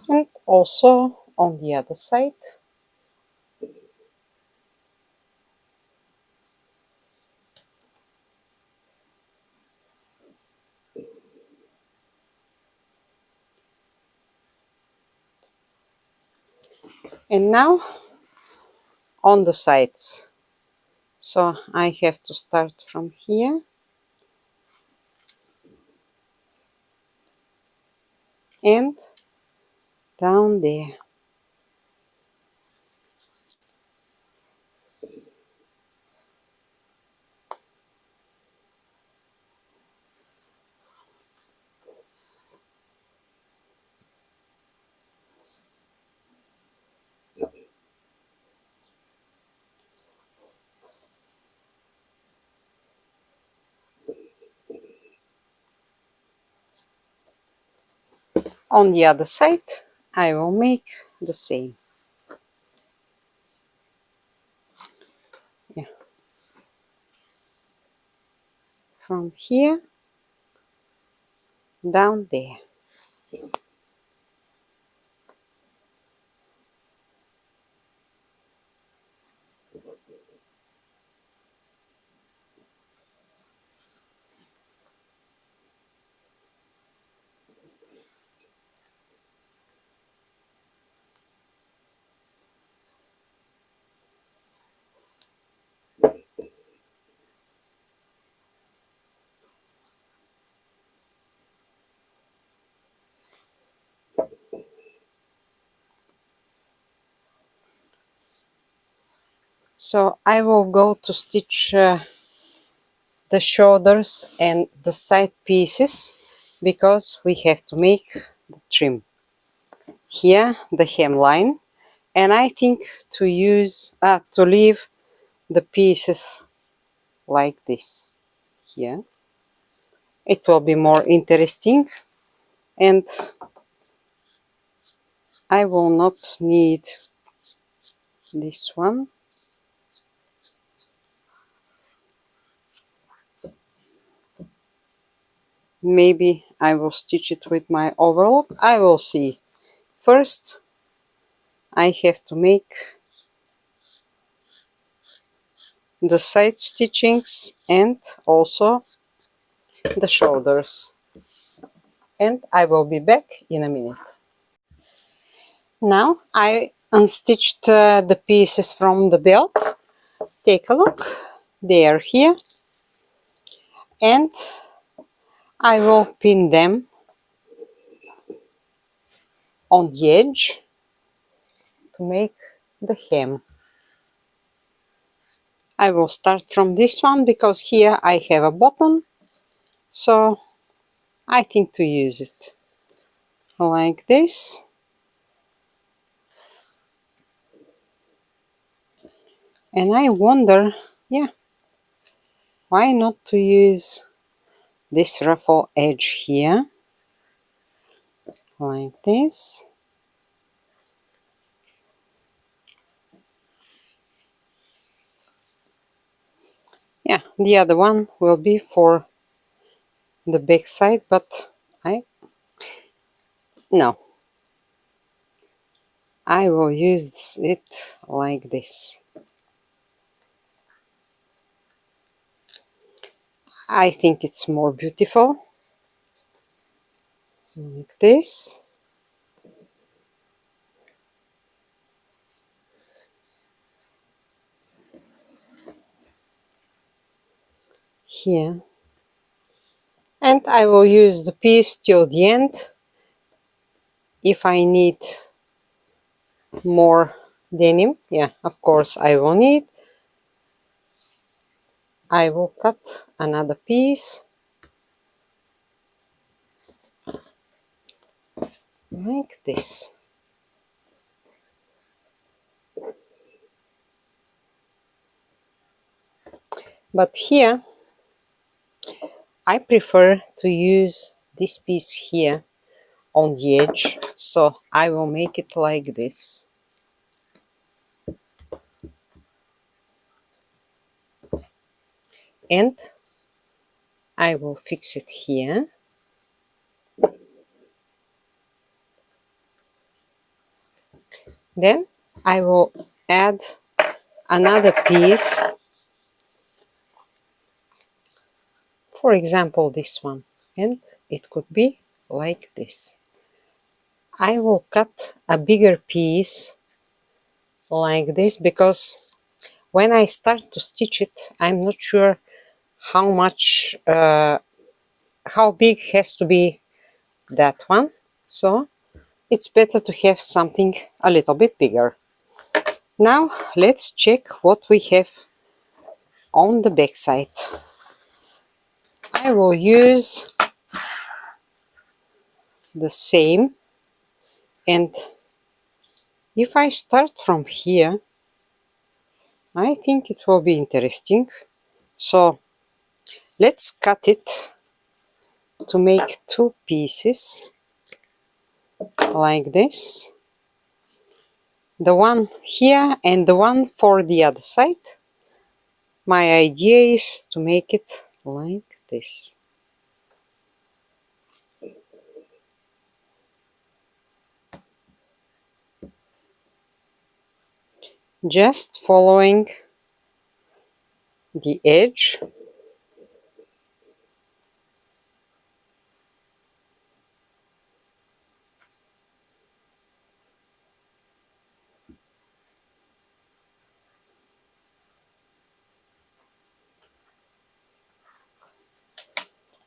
And also on the other side. And now on the sides. So I have to start from here and down there. On the other side, I will make the same. Yeah. From here down there. So I will go to stitch the shoulders and the side pieces because we have to make the trim. Here the hemline, and I think to leave the pieces like this here. It will be more interesting, and I will not need this one. Maybe I will stitch it with my overlock. I will see. First, I have to make the side stitchings and also the shoulders. And I will be back in a minute. Now I unstitched the pieces from the belt. Take a look. They are here. And I will pin them on the edge to make the hem. I will start from this one because here I have a button, so I think to use it like this. And I wonder, yeah, why not to use this ruffle edge here like this. Yeah, the other one will be for the back side, but no, I will use it like this. I think it's more beautiful like this. Here, and I will use the piece till the end. If I need more denim, yeah, of course I will need. I will cut another piece like this. But here I prefer to use this piece here on the edge, so I will make it like this. And I will fix it here. Then I will add another piece, for example this one, and it could be like this. I will cut a bigger piece like this because when I start to stitch it, I'm not sure how much, how big has to be that one. So it's better to have something a little bit bigger. Now let's check what we have on the back side. I will use the same, and if I start from here, I think it will be interesting. So let's cut it to make two pieces like this, the one here and the one for the other side. My idea is to make it like this. Just following the edge.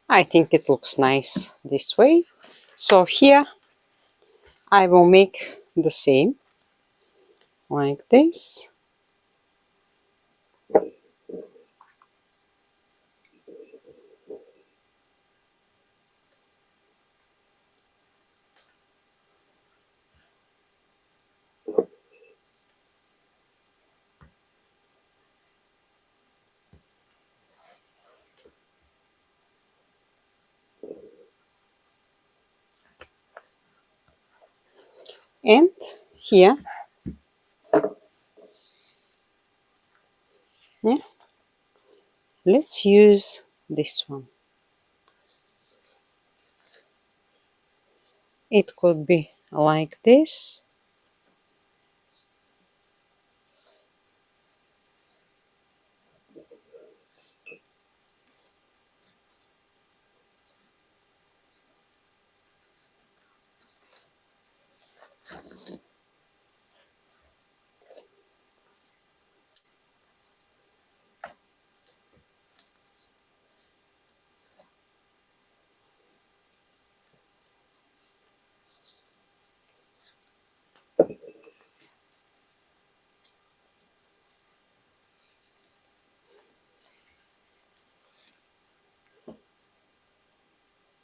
I think it looks nice this way. So here I will make the same like this. And here, yeah, let's use this one. It could be like this.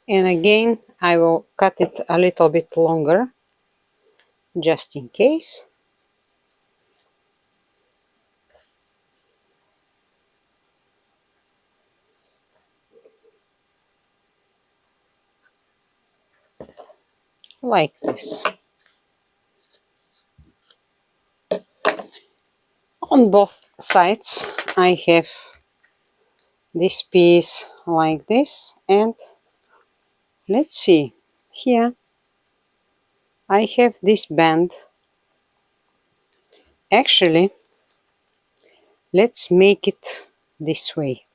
And again, I will cut it a little bit longer, just in case. Like this. On both sides, I have this piece like this, and let's see, here I have this band. Actually, let's make it this way,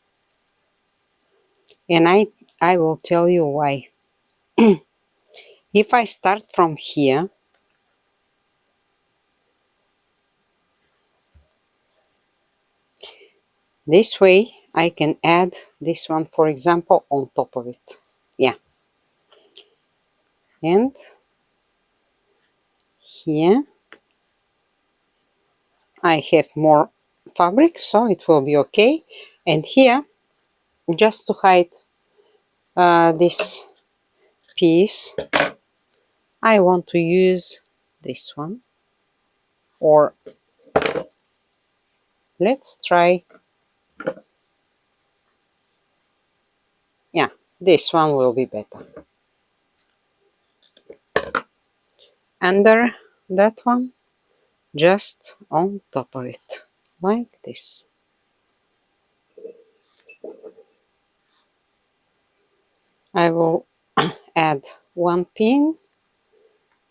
and I will tell you why. If I start from here, this way I can add this one, for example, on top of it. Yeah. And here I have more fabric, so it will be okay. And here, just to hide this piece, I want to use this one, or let's try, yeah, this one will be better. Under that one, just on top of it, like this. I will add one pin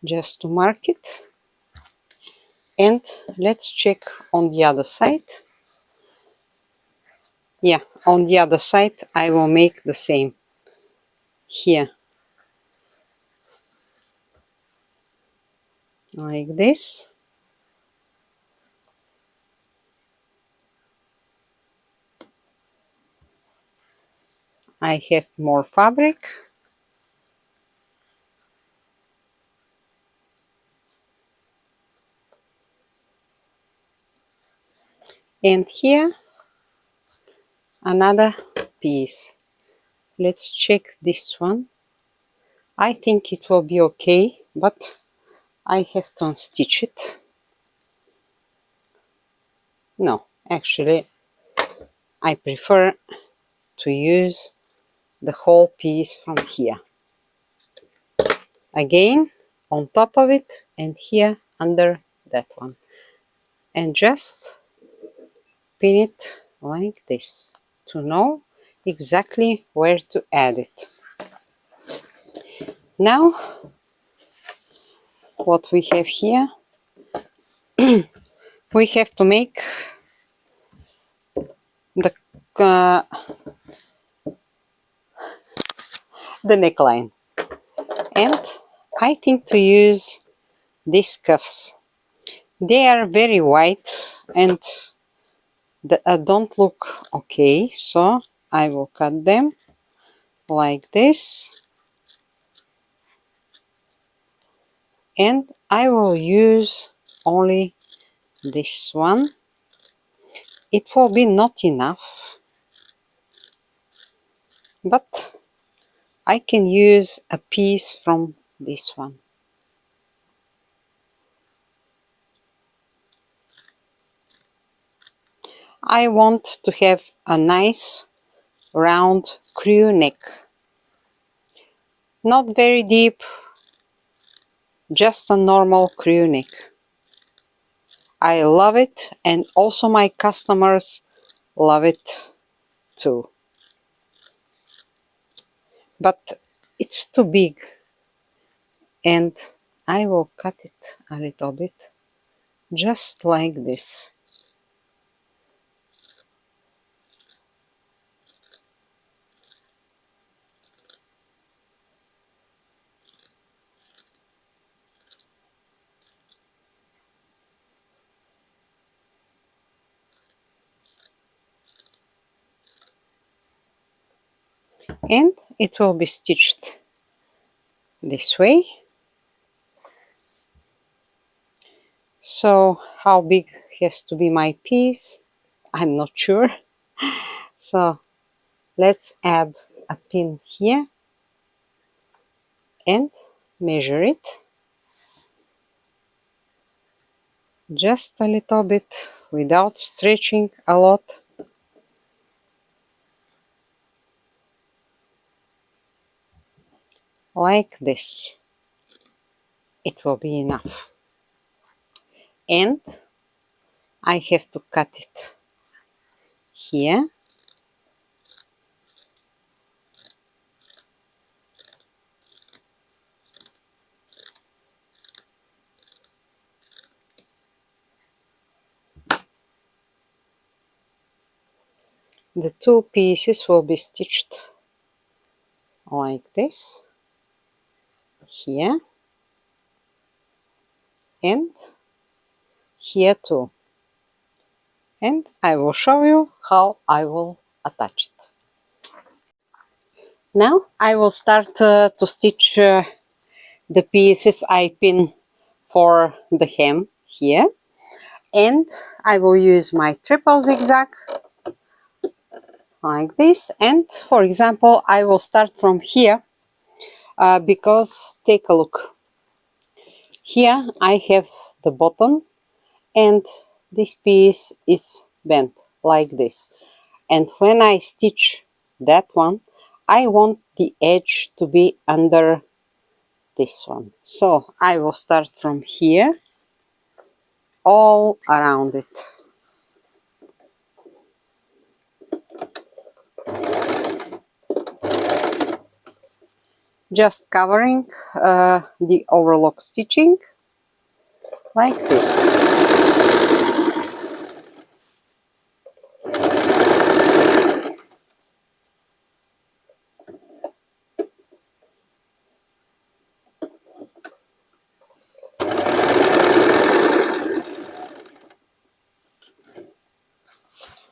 just to mark it, and let's check on the other side. Yeah, on the other side I will make the same. Here, like this. I have more fabric, and here another piece. Let's check this one. I think it will be okay, but I have to unstitch it. No, actually I prefer to use the whole piece from here. Again, on top of it, and here under that one. And just pin it like this to know exactly where to add it. Now, what we have here, we have to make the uh, the neckline, and I think to use these cuffs. They are very white and don't look okay, so I will cut them like this, and I will use only this one. It will be not enough, but I can use a piece from this one. I want to have a nice round crew neck. Not very deep, just a normal crew neck. I love it, and also my customers love it too. But it's too big, and I will cut it a little bit, just like this. And it will be stitched this way. So how big has to be my piece? I'm not sure. So let's add a pin here and measure it just a little bit without stretching a lot. Like this. It will be enough. And I have to cut it here. The two pieces will be stitched like this, here and here too. And I will show you how I will attach it. Now I will start to stitch the pieces I pin for the hem here, and I will use my triple zigzag like this. And for example, I will start from here because take a look. Here I have the bottom, and this piece is bent like this. And when I stitch that one, I want the edge to be under this one. So I will start from here all around it. Just covering the overlock stitching like this.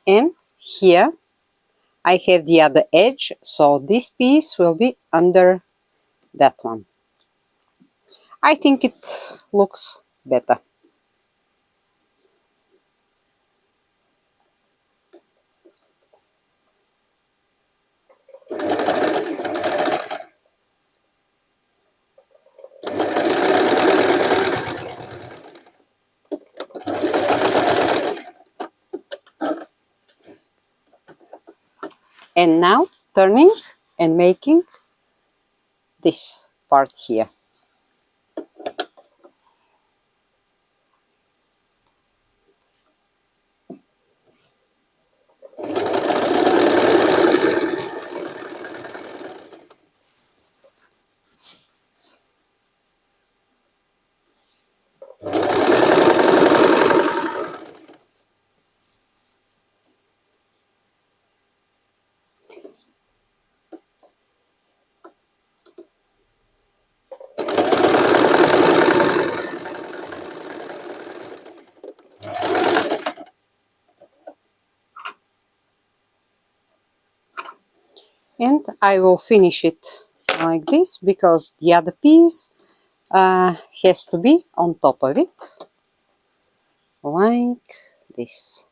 And here I have the other edge, so this piece will be under that one. I think it looks better. And now turning and making this part here. And I will finish it like this because the other piece has to be on top of it, like this.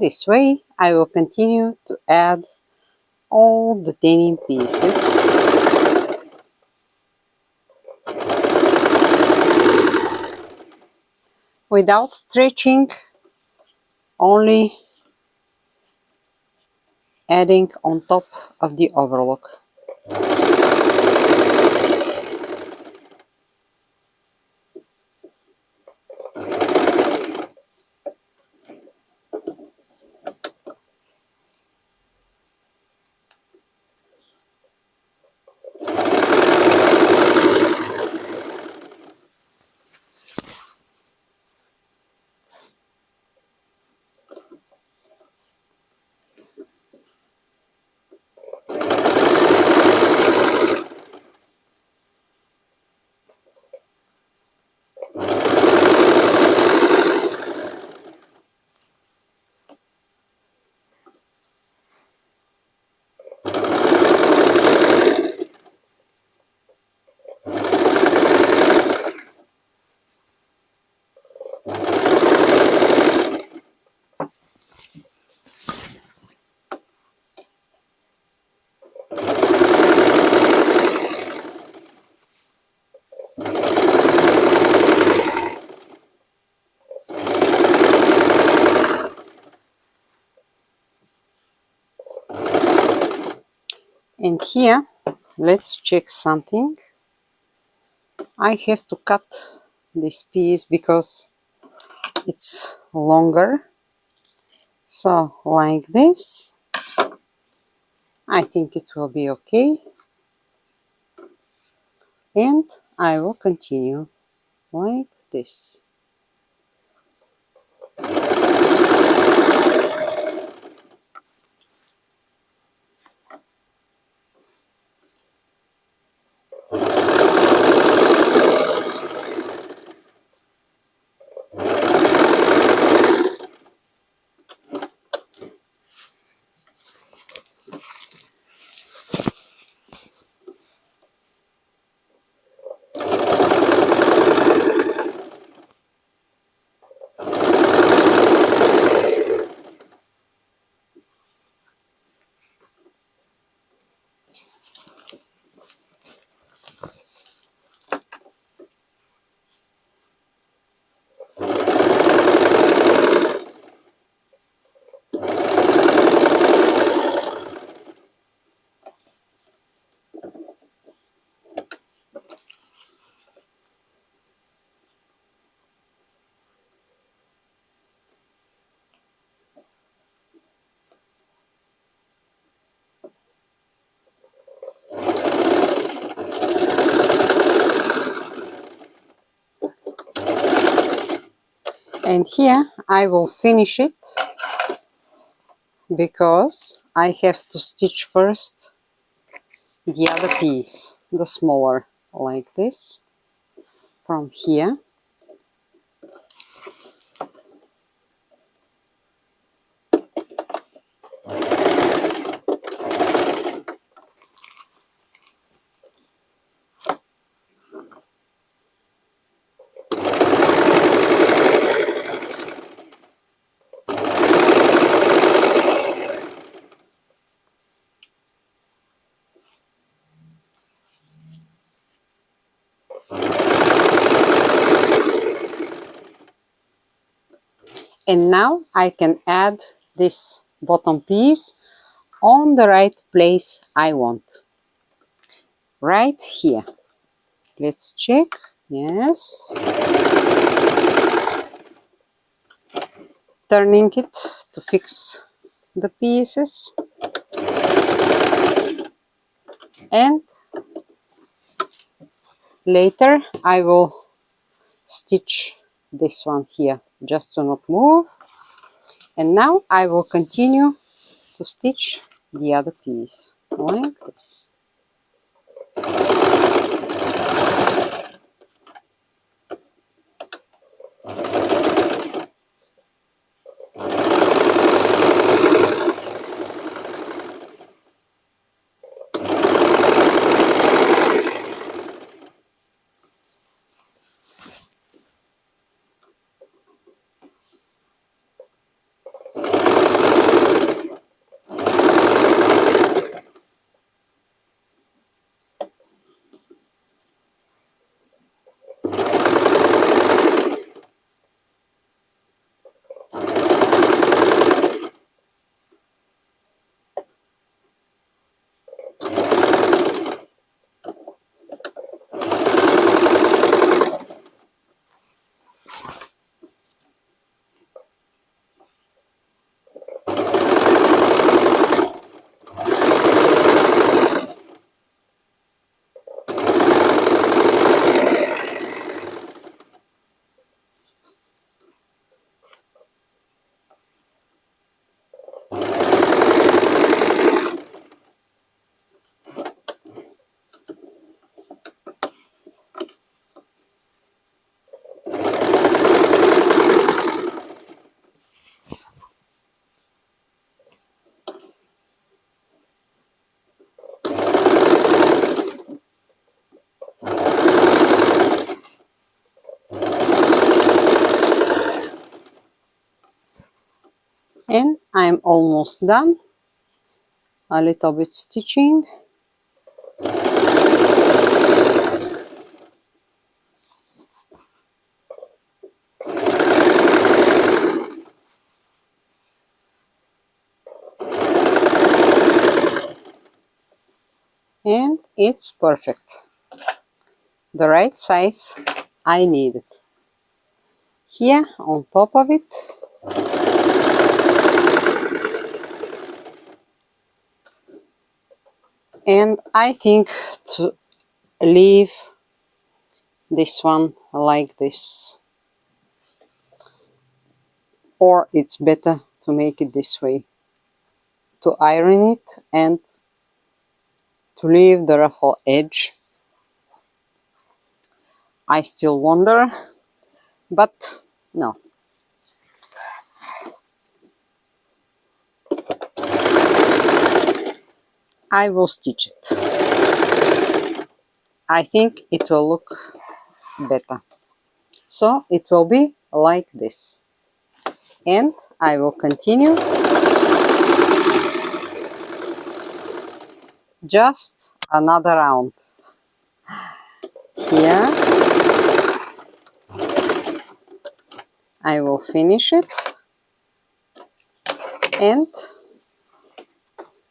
This way I will continue to add all the denim pieces without stretching, only adding on top of the overlock. And here, let's check something. I have to cut this piece because it's longer. So, like this, I think it will be okay. And I will continue like this. And here I will finish it because I have to stitch first the other piece, the smaller, like this, from here. And now I can add this bottom piece on the right place I want. Right here. Let's check. Yes. Turning it to fix the pieces. And later I will stitch this one here just to not move. And now I will continue to stitch the other piece like this. I'm almost done. A little bit stitching. And it's perfect. The right size I need it. Here on top of it, and I think to leave this one like this, or it's better to make it this way, to iron it and to leave the ruffle edge. I still wonder, but no. I will stitch it. I think it will look better. So it will be like this. And I will continue just another round. Here I will finish it, and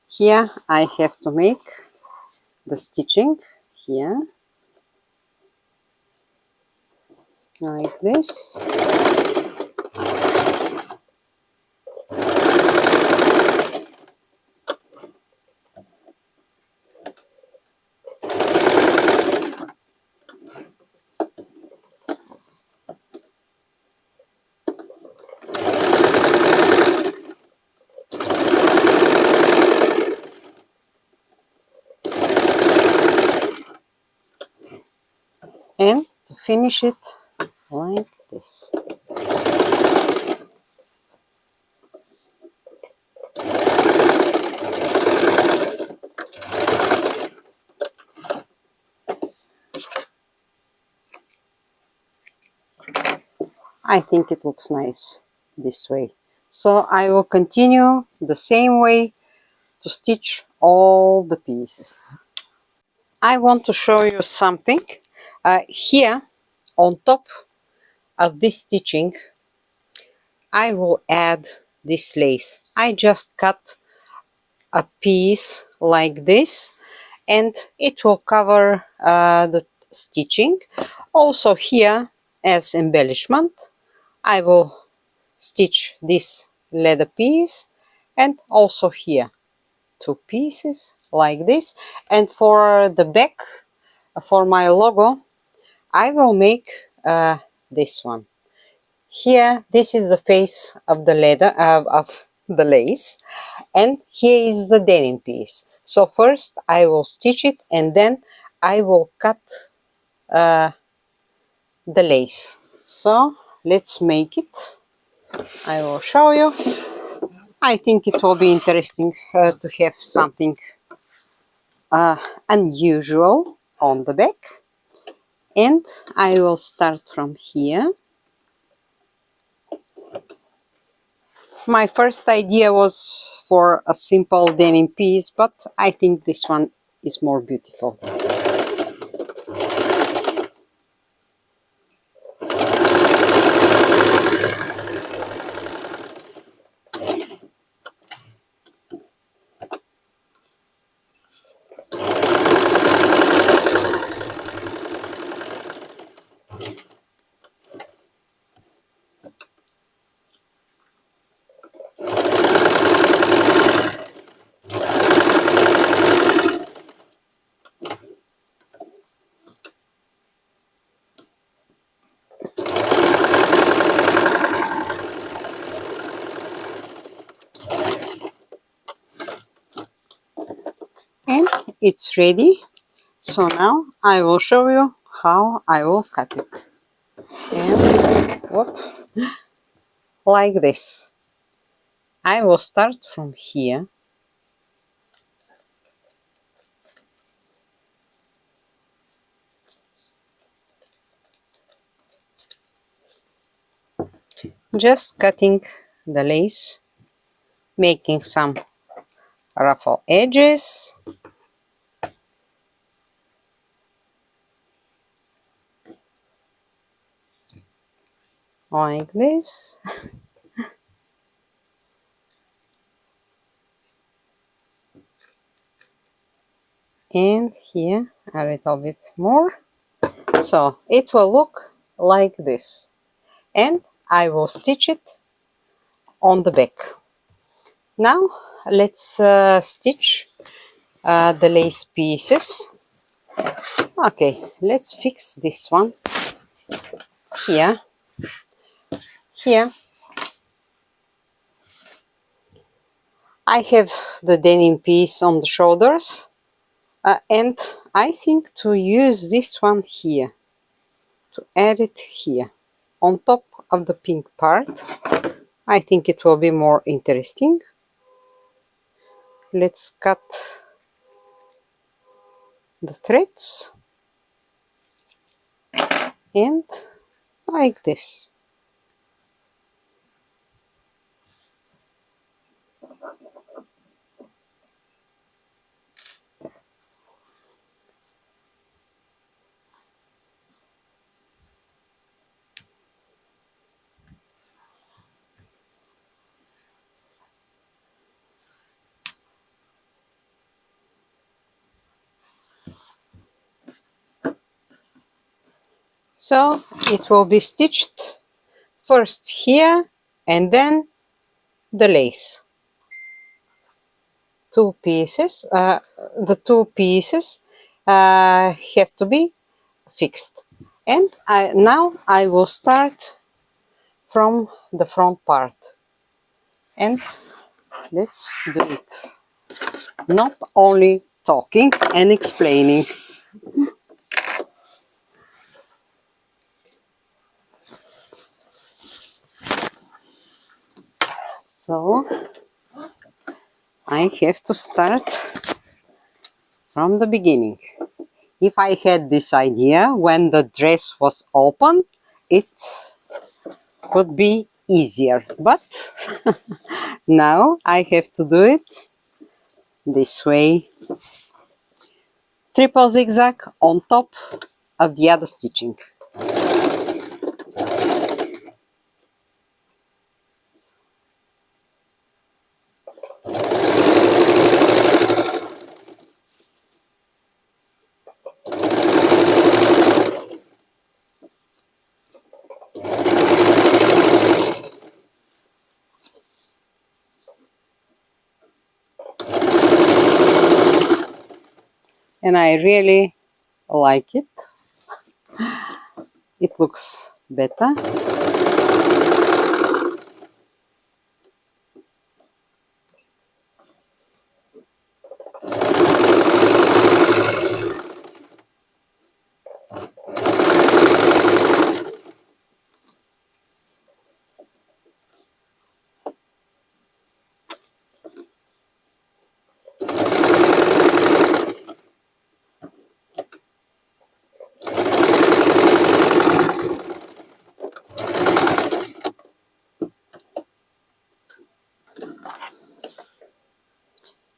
here I have to make the stitching here like this. And to finish it like this. I think it looks nice this way. So I will continue the same way to stitch all the pieces. I want to show you something. Here on top of this stitching, I will add this lace. I just cut a piece like this, and it will cover the stitching. Also here, as embellishment, I will stitch this leather piece, and also here 2 pieces like this. And for the back, for my logo, I will make this one. Here, this is the face of the leather of the lace, and here is the denim piece. So first I will stitch it, and then I will cut the lace. So let's make it. I will show you. I think it will be interesting to have something unusual on the back. And I will start from here. My first idea was for a simple denim piece, but I think this one is more beautiful. And it's ready. So now I will show you how I will cut it. And whoop, like this. I will start from here. Just cutting the lace making some ruffle edges. Like this. And here a little bit more. So it will look like this. And I will stitch it on the back. Now let's stitch the lace pieces. Okay, let's fix this one. Here, here I have the denim piece on the shoulders, and I think to use this one here, to add it here on top of the pink part. I think it will be more interesting. Let's cut the threads and like this. So it will be stitched first here and then the lace. Two pieces, the two pieces have to be fixed. And now I will start from the front part. And let's do it. Not only talking and explaining. So I have to start from the beginning. If I had this idea when the dress was open, it would be easier. But now I have to do it this way. Triple zigzag on top of the other stitching. And I really like it. It looks better.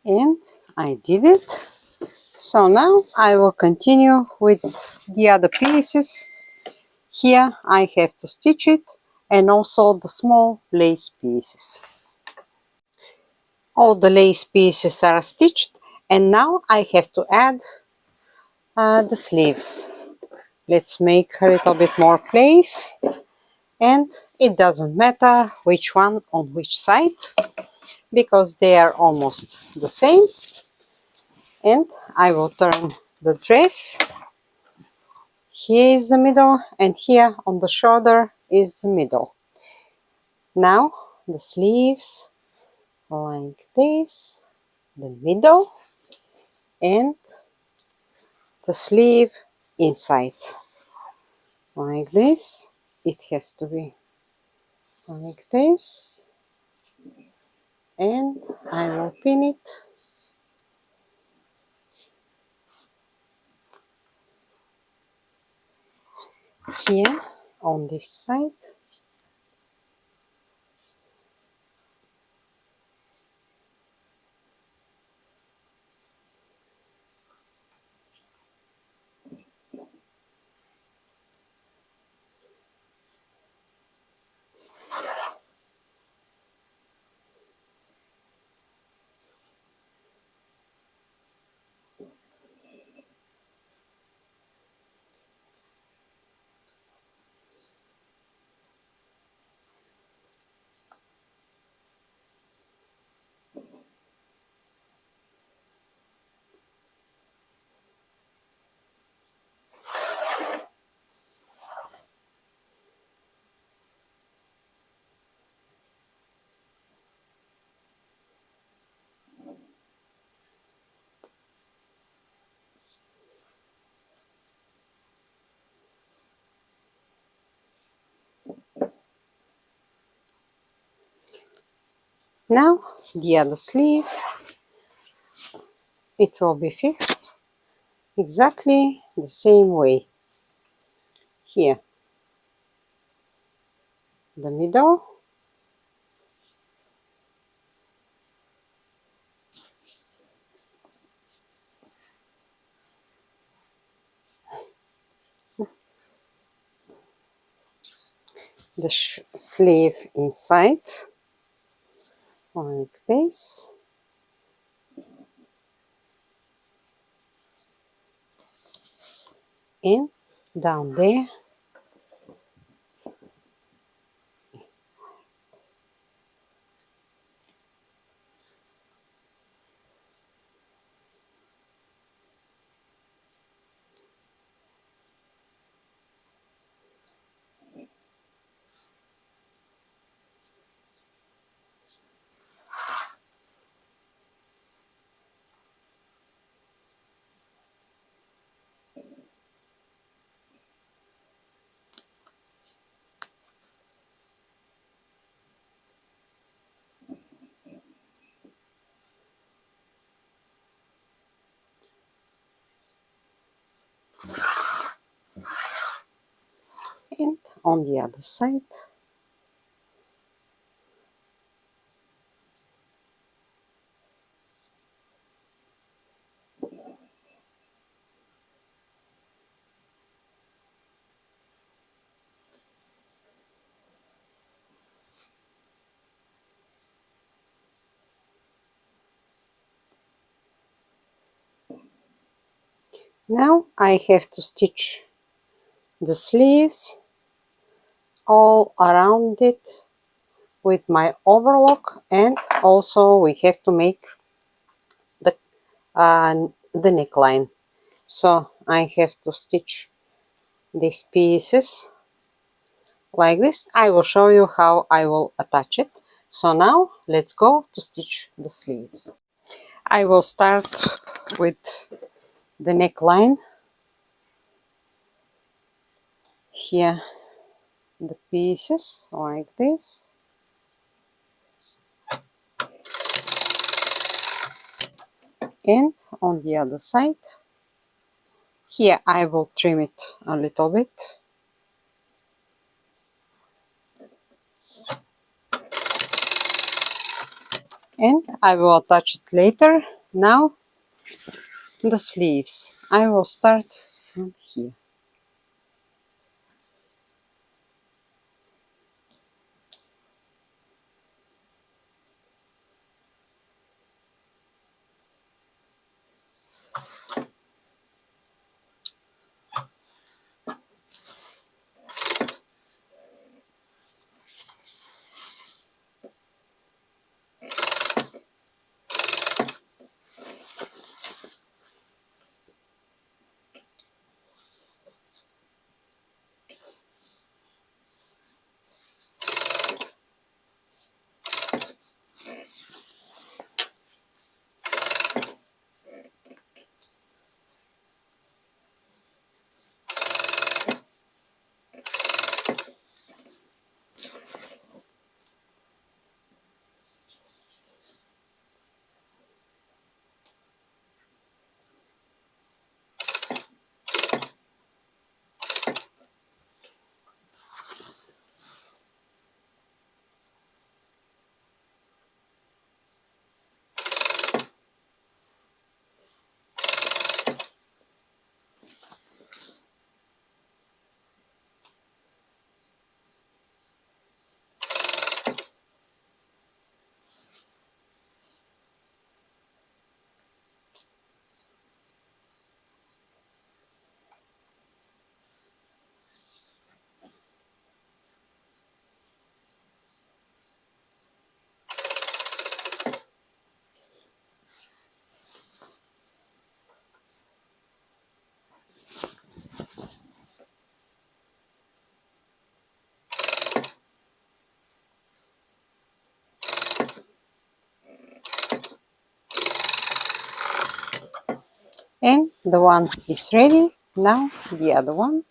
And I did it. So now I will continue with the other pieces. Here I have to stitch it, and also the small lace pieces. All the lace pieces are stitched, and now I have to add the sleeves. Let's make a little bit more place, and it doesn't matter which one on which side because they are almost the same. And I will turn the dress. Here is the middle, and here on the shoulder is the middle. Now the sleeves like this, the middle, and the sleeve inside like this. It has to be like this, and I will pin it here on this side. Now the other sleeve, it will be fixed exactly the same way. Here, the middle, the sleeve inside, like this, and down there. And on the other side. Now I have to stitch the sleeves all around it with my overlock, and also we have to make the the neckline. So I have to stitch these pieces like this. I will show you how I will attach it. So now let's go to stitch the sleeves. I will start with the neckline. Here the pieces like this, and on the other side. Here I will trim it a little bit, and I will attach it later. Now the sleeves, I will start from here. And the one is ready. Now the other one.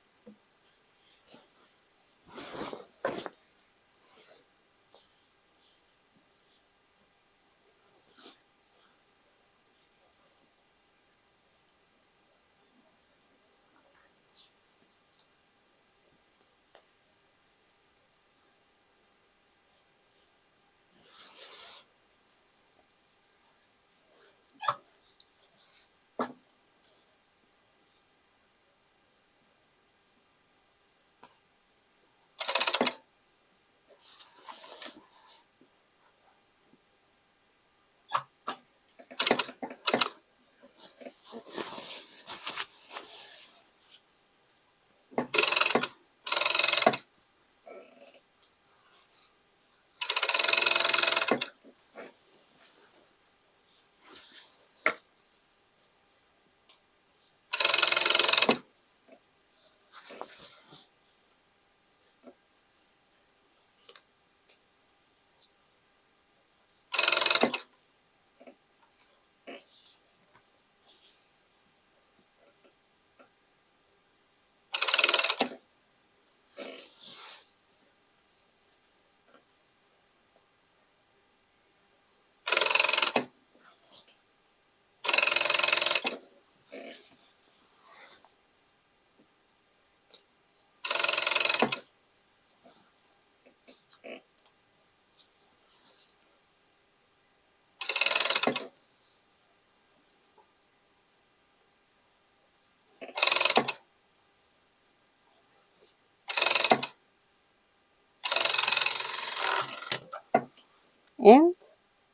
And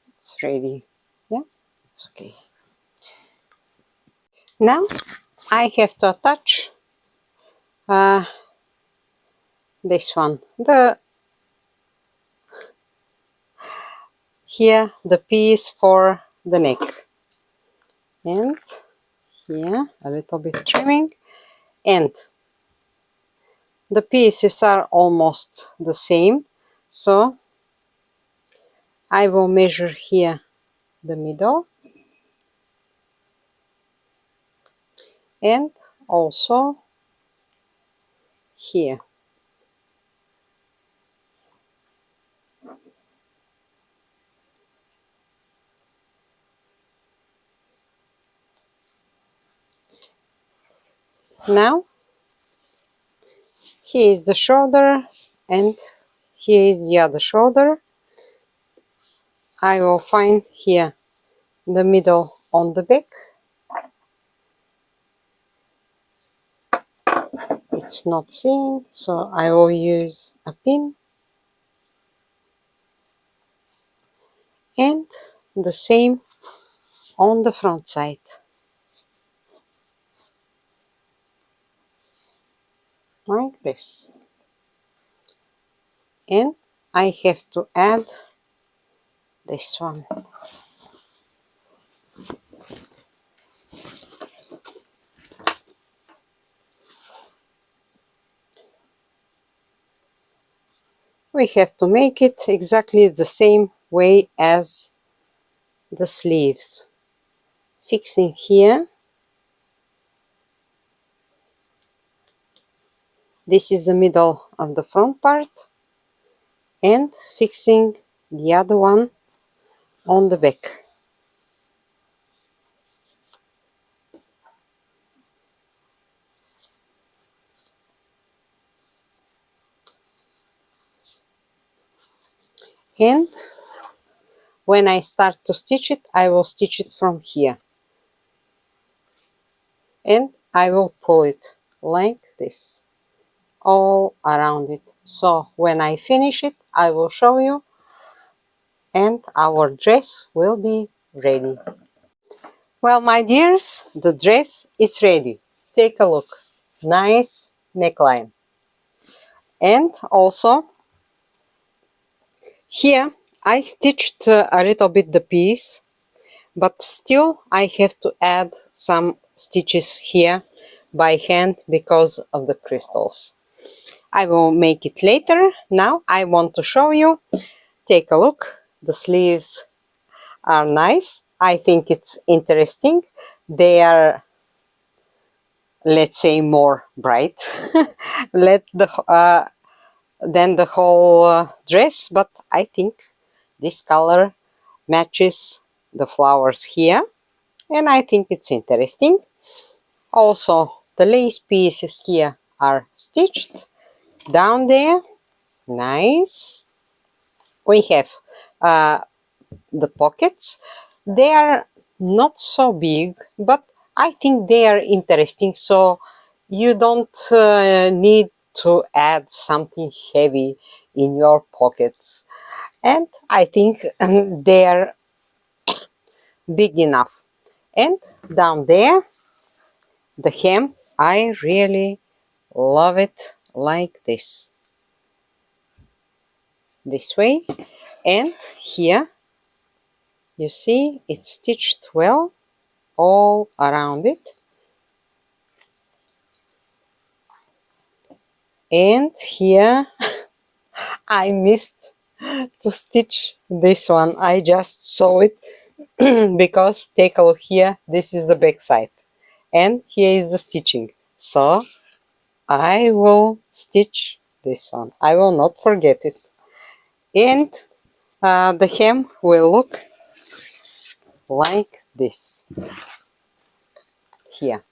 it's ready. Yeah, it's okay. Now I have to attach this one. Here the piece for the neck, and here a little bit trimming, and the pieces are almost the same, so I will measure here the middle and also here. Now here is the shoulder and here is the other shoulder. I will find here the middle on the back. It's not seen, so I will use a pin, and the same on the front side, like this. And I have to add this one. We have to make it exactly the same way as the sleeves. Fixing here. This is the middle of the front part, and fixing the other one on the back. And when I start to stitch it, I will stitch it from here. And I will pull it like this, all around it. So when I finish it, I will show you, and our dress will be ready. Well, my dears, the dress is ready. Take a look. Nice neckline. And also, here I stitched a little bit the piece, but still I have to add some stitches here by hand because of the crystals. I will make it later. Now I want to show you. Take a look. The sleeves are nice. I think it's interesting. They are, let's say, more bright than the whole dress, but I think this color matches the flowers here, and I think it's interesting. Also, the lace pieces here are stitched down there. Nice. We have the pockets. They are not so big, but I think they are interesting, so you don't need to add something heavy in your pockets, and I think they are big enough. And down there, the hem, I really love it like this way. And here you see it's stitched well all around it. And here I missed to stitch this one. I just saw it because take a look here, this is the back side and here is the stitching, so I will stitch this one. I will not forget it. And the hem will look like this here.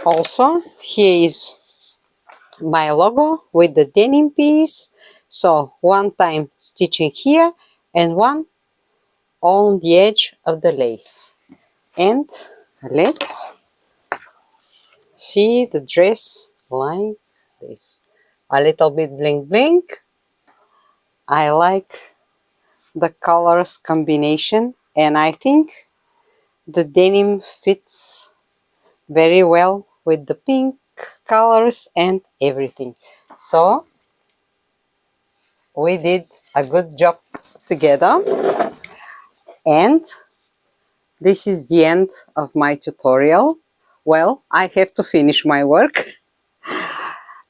Also, here is my logo with the denim piece. So one time stitching here and one on the edge of the lace. And let's see the dress like this. A little bit bling bling. I like the colors combination and I think the denim fits very well with the pink colors and everything. So we did a good job together, and this is the end of my tutorial. Well, I have to finish my work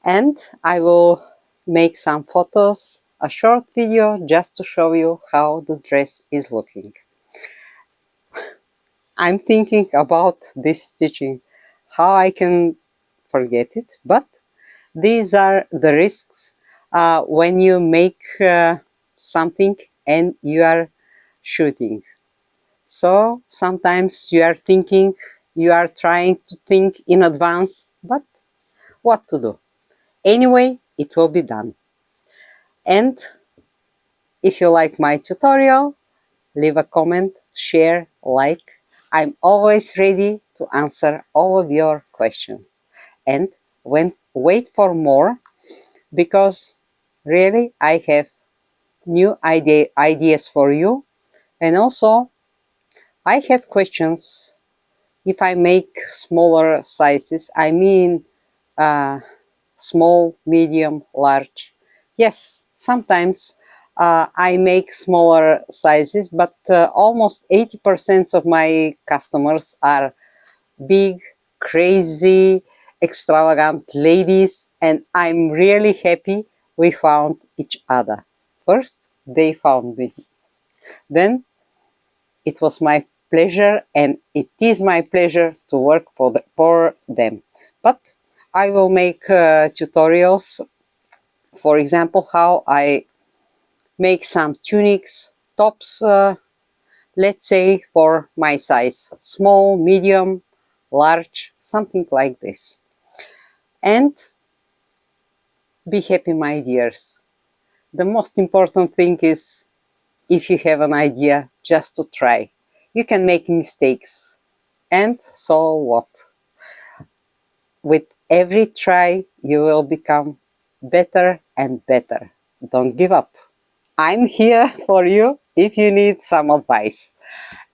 and I will make some photos, a short video just to show you how the dress is looking. I'm thinking about this stitching, how I can forget it, but these are the risks when you make something and you are shooting. So sometimes you are thinking, you are trying to think in advance, but what to do? Anyway, it will be done. And if you like my tutorial, leave a comment, share, like. I'm always ready to answer all of your questions. And wait for more, because really I have new ideas for you. And also I had questions if I make smaller sizes. I mean small, medium, large. Yes, sometimes I make smaller sizes, but almost 80% of my customers are big, crazy, extravagant ladies, and I'm really happy we found each other. First, they found me. Then it was my pleasure, and it is my pleasure to work for them. But I will make tutorials, for example, how I make some tunics, tops, let's say for my size, small, medium, large, something like this. And be happy, my dears. The most important thing is, if you have an idea, just to try. You can make mistakes, and so what? With every try, you will become better and better. Don't give up. I'm here for you if you need some advice.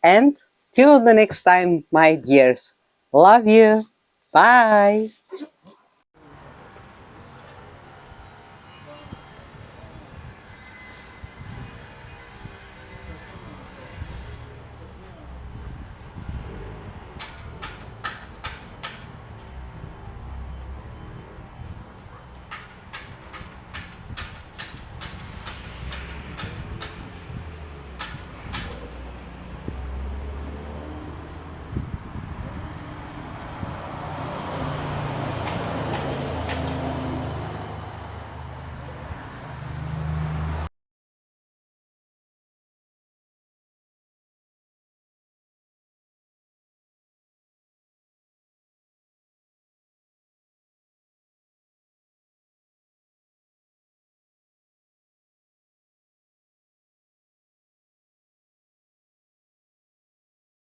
And till the next time, my dears, love you. Bye.